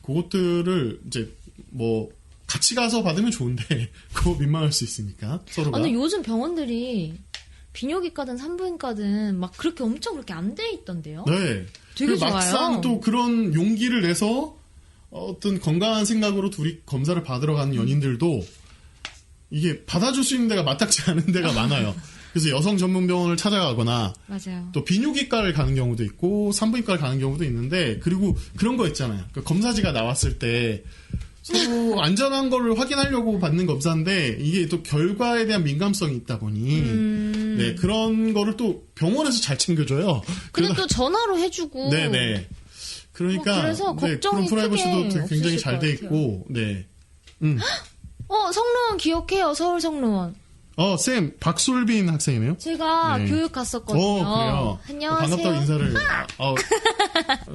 그것들을 이제 뭐 같이 가서 받으면 좋은데 그거 민망할 수 있으니까 서로가.
근데 요즘 병원들이 비뇨기과든 산부인과든 막 그렇게 엄청 그렇게 안 돼 있던데요?
네.
되게 좋아요.
막상 또 그런 용기를 내서 어떤 건강한 생각으로 둘이 검사를 받으러 가는 연인들도 이게 받아줄 수 있는 데가 마땅치 않은 데가 많아요. 그래서 여성 전문 병원을 찾아가거나
맞아요.
또 비뇨기과를 가는 경우도 있고 산부인과를 가는 경우도 있는데 그리고 그런 거 있잖아요. 그 검사지가 나왔을 때 서로 안전한 거를 확인하려고 받는 검사인데 이게 또 결과에 대한 민감성이 있다 보니 네, 그런 거를 또 병원에서 잘 챙겨줘요.
근데 또 전화로 해주고.
네네. 그러니까
그래서
네,
걱정이
그런 프라이버시도
크게
굉장히
없으실
잘 돼
것 같아요.
있고, 네.
성로원 기억해요. 서울 성로원.
쌤, 박솔빈 학생이네요.
제가
네.
교육 갔었거든요.
그래요.
안녕하세요.
반갑다고 인사를.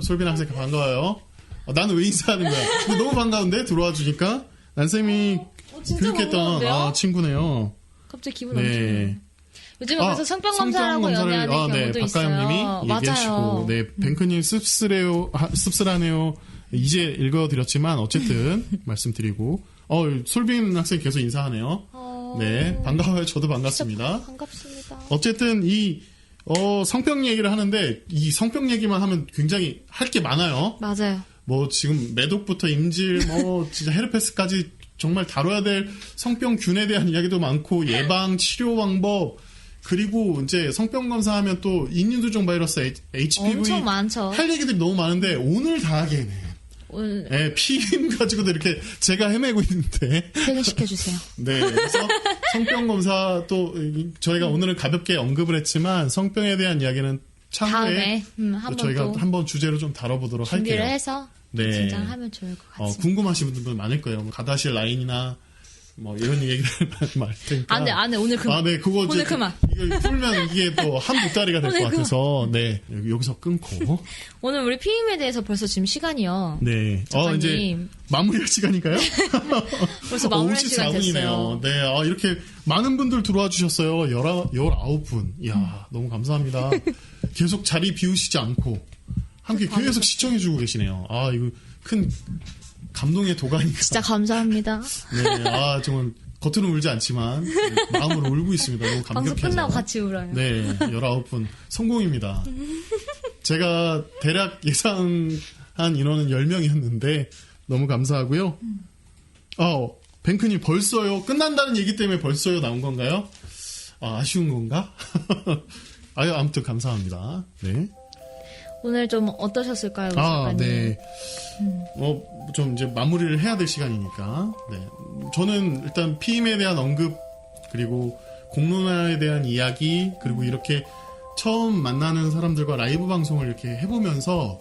솔빈 학생 반가워요. 나는 왜 인사하는 거야? 근데 너무 반가운데 들어와 주니까 난쌤이
진짜
교육했던
반가운데요?
친구네요.
갑자기 기분 엄청 좋네요.
네.
요즘에 그래서 성병검사라고 연애하는 경우도
박가영님이
있어요.
얘기해주시고,
맞아요.
네, 뱅크님 씁쓸하네요. 이제 읽어드렸지만 어쨌든 말씀드리고, 솔빈 학생 계속 인사하네요. 네, 반가워요. 저도 반갑습니다.
반갑습니다.
어쨌든 성병 얘기를 하는데 이 성병 얘기만 하면 굉장히 할 게 많아요.
맞아요.
뭐 지금 매독부터 임질, 진짜 헤르페스까지 정말 다뤄야 될 성병균에 대한 이야기도 많고 예방, 치료 방법. 그리고 이제 성병 검사하면 또 인유두종 바이러스 HPV
엄청 많죠.
할 얘기들이 너무 많은데 오늘 다 하기에는 피임 가지고도 이렇게 제가 헤매고 있는데
퇴근시켜주세요.
네, 그래서 성병 검사 또 저희가 오늘은 가볍게 언급을 했지만 성병에 대한 이야기는 차후에
한번
저희가
또
한번 주제로 좀 다뤄보도록
준비를
할게요.
해서
네.
진행하면 좋을 것 같습니다.
궁금하신 분들 많을 거예요. 뭐 가다실 라인이나 뭐 이런 얘기를 많을 테니까.
안 돼, 오늘 그만.
네, 그거
오늘 그만.
이거 풀면 이게 또 한 보따리가 될 것 같아서, 네, 여기서 끊고.
오늘 우리 피임에 대해서 벌써 지금 시간이요.
네.
작가님.
이제 마무리할 시간인가요?
벌써 마무리할 시간 됐어요.
네, 이렇게 많은 분들 들어와 주셨어요. 19분. 이야, 너무 감사합니다. 계속 자리 비우시지 않고, 함께 계속 시청해주고 계시네요. 이거 큰 감동의 도가니까.
진짜 감사합니다.
네, 정말 겉으로 울지 않지만 마음으로 울고 있습니다. 너무 감격해서.
방송 끝나고 같이 울어요.
네, 19분 성공입니다. 제가 대략 예상한 인원은 10명이었는데 너무 감사하고요. 뱅크님 벌써요? 끝난다는 얘기 때문에 벌써요 나온 건가요? 아쉬운 건가? 아무튼 감사합니다. 네.
오늘 좀 어떠셨을까요, 작가님?
네. 좀 이제 마무리를 해야 될 시간이니까. 네. 저는 일단 피임에 대한 언급, 그리고 공론화에 대한 이야기, 그리고 이렇게 처음 만나는 사람들과 라이브 방송을 이렇게 해보면서,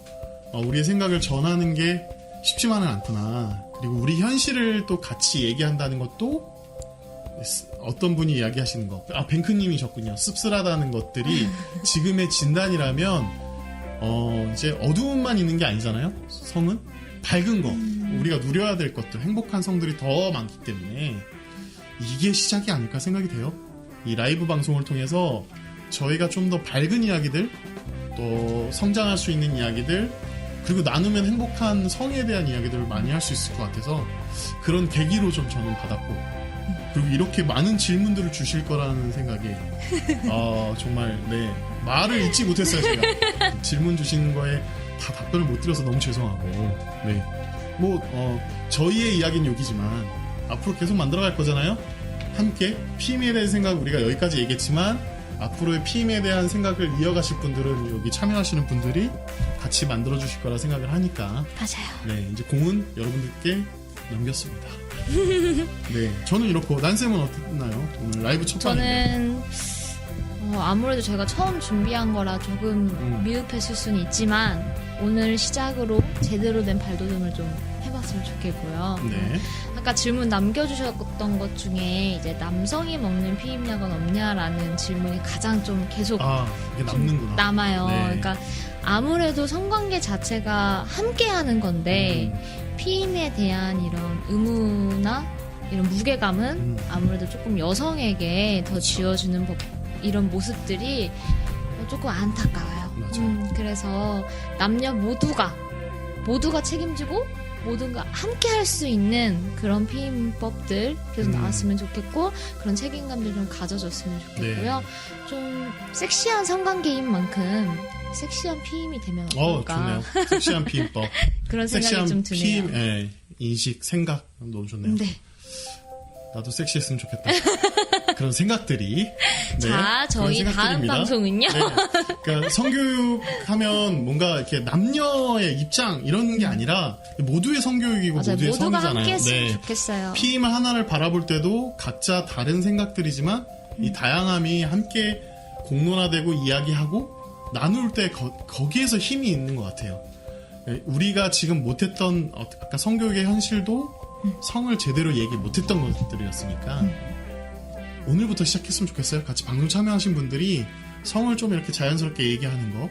우리의 생각을 전하는 게 쉽지만은 않구나. 그리고 우리 현실을 또 같이 얘기한다는 것도 어떤 분이 이야기하시는 거. 뱅크님이셨군요. 씁쓸하다는 것들이 지금의 진단이라면, 이제 어두움만 있는 게 아니잖아요. 성은 밝은 거, 우리가 누려야 될 것들, 행복한 성들이 더 많기 때문에 이게 시작이 아닐까 생각이 돼요. 이 라이브 방송을 통해서 저희가 좀 더 밝은 이야기들, 또 성장할 수 있는 이야기들, 그리고 나누면 행복한 성에 대한 이야기들을 많이 할 수 있을 것 같아서 그런 계기로 좀 저는 받았고, 그리고 이렇게 많은 질문들을 주실 거라는 생각에 정말 말을 잊지 못했어요. 제가 질문 주신 거에 다 답변을 못 드려서 너무 죄송하고, 네, 저희의 이야기는 여기지만 앞으로 계속 만들어갈 거잖아요. 함께 피임에 대한 생각 우리가 여기까지 얘기했지만 앞으로의 피임에 대한 생각을 이어가실 분들은 여기 참여하시는 분들이 같이 만들어 주실 거라 생각을 하니까,
맞아요.
네, 이제 공은 여러분들께 넘겼습니다. 네, 저는 이렇고 난쌤은 어땠나요? 오늘 라이브 첫 번인데.
저는 아무래도 제가 처음 준비한 거라 조금 미흡했을 수는 있지만 오늘 시작으로 제대로 된 발돋움을 좀 해봤으면 좋겠고요.
네.
아까 질문 남겨주셨던 것 중에 이제 남성이 먹는 피임약은 없냐라는 질문이 가장 좀 계속
이게 남는구나.
남아요.
네.
그러니까 아무래도 성관계 자체가 함께하는 건데 피임에 대한 이런 의무나 이런 무게감은 아무래도 조금 여성에게 더 지어주는 이런 모습들이 조금 안타까워요. 그래서 남녀 모두가 책임지고 모두가 함께 할 수 있는 그런 피임법들 계속 나왔으면 좋겠고, 그런 책임감들 좀 가져줬으면 좋겠고요.
네.
좀 섹시한 성관계인 만큼 섹시한 피임이 되면 어떨까?
좋네요. 섹시한 피임법.
그런 생각이 좀 드네요.
피임, 인식, 생각 너무 좋네요.
네.
나도 섹시했으면 좋겠다. 그런 생각들이. 네,
자, 저희
그런
다음
생각들입니다.
방송은요.
네. 그러니까 성교육하면 뭔가 이렇게 남녀의 입장 이런 게 아니라 모두의 성교육이고
맞아요.
모두의
모두가
성이잖아요.
함께 했으면 좋겠어요.
피임 하나를 바라볼 때도 각자 다른 생각들이지만 이 다양함이 함께 공론화되고 이야기하고 나눌 때 거기에서 힘이 있는 것 같아요. 우리가 지금 못했던 아까 성교육의 현실도 성을 제대로 얘기 못했던 것들이었으니까 오늘부터 시작했으면 좋겠어요. 같이 방송 참여하신 분들이 성을 좀 이렇게 자연스럽게 얘기하는 거.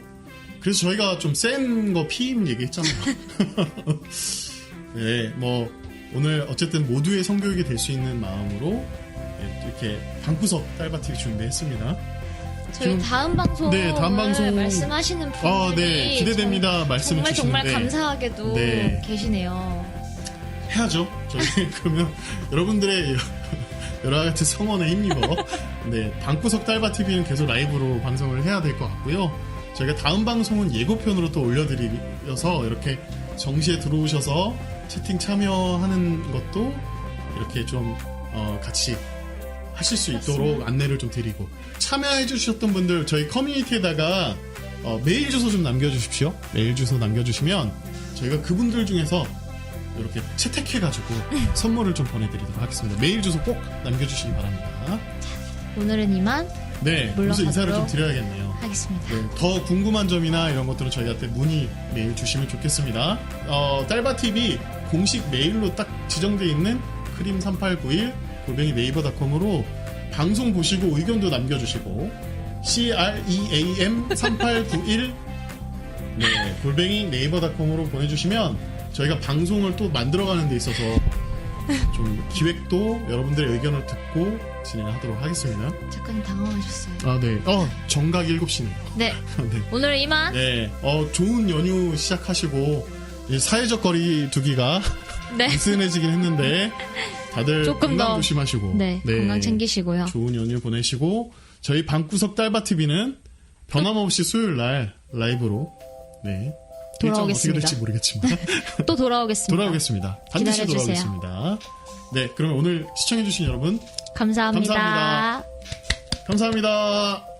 그래서 저희가 좀 센 거 피임 얘기했잖아요. 네, 뭐 오늘 어쨌든 모두의 성교육이 될 수 있는 마음으로 이렇게 방구석 딸바TV 준비했습니다.
저희
지금,
다음 방송
네, 다음 방송
말씀하시는 분들이
네, 기대됩니다. 말씀해
정말
주시는데
감사하게도
네.
계시네요.
해야죠. 저희 그러면 여러분들의 여러 가지 성원에 힘입어 네, 방구석 딸바TV는 계속 라이브로 방송을 해야 될 것 같고요. 저희가 다음 방송은 예고편으로 또 올려드려서 이렇게 정시에 들어오셔서 채팅 참여하는 것도 이렇게 좀 같이 하실 수 있도록 안내를 좀 드리고, 참여해 주셨던 분들 저희 커뮤니티에다가 메일 주소 좀 남겨주십시오. 메일 주소 남겨주시면 저희가 그분들 중에서 이렇게 채택해가지고 선물을 좀 보내드리도록 하겠습니다. 메일 주소 꼭 남겨주시기 바랍니다.
오늘은 이만
네, 그래서 인사를 좀
물러가도록
드려야겠네요.
하겠습니다.
네, 더 궁금한 점이나 이런 것들은 저희한테 문의 메일 주시면 좋겠습니다. 딸바TV 공식 메일로 딱 지정되어 있는 크림3891@네이버.com으로 방송 보시고 의견도 남겨주시고 CREAM3891 네, 네이버.com으로 보내주시면 저희가 방송을 또 만들어가는 데 있어서 좀 기획도 여러분들의 의견을 듣고 진행하도록 하겠습니다.
잠깐 당황하셨어요.
아, 네. 정각 7시네요.
네.
네.
오늘은 이만.
네. 좋은 연휴 시작하시고, 이제 사회적 거리 두기가
네.
느슨해지긴 했는데, 다들
조금
건강
더.
조심하시고,
네. 건강 챙기시고요.
좋은 연휴 보내시고, 저희 방구석 딸바TV는 변함없이 수요일 날 라이브로, 네. 일정 어떻게
돌아오겠습니다.
될지 모르겠지만,
또 돌아오겠습니다.
돌아오겠습니다. 반드시
기다려주세요.
돌아오겠습니다. 네. 그러면 오늘 시청해주신 여러분,
감사합니다.
감사합니다. 감사합니다.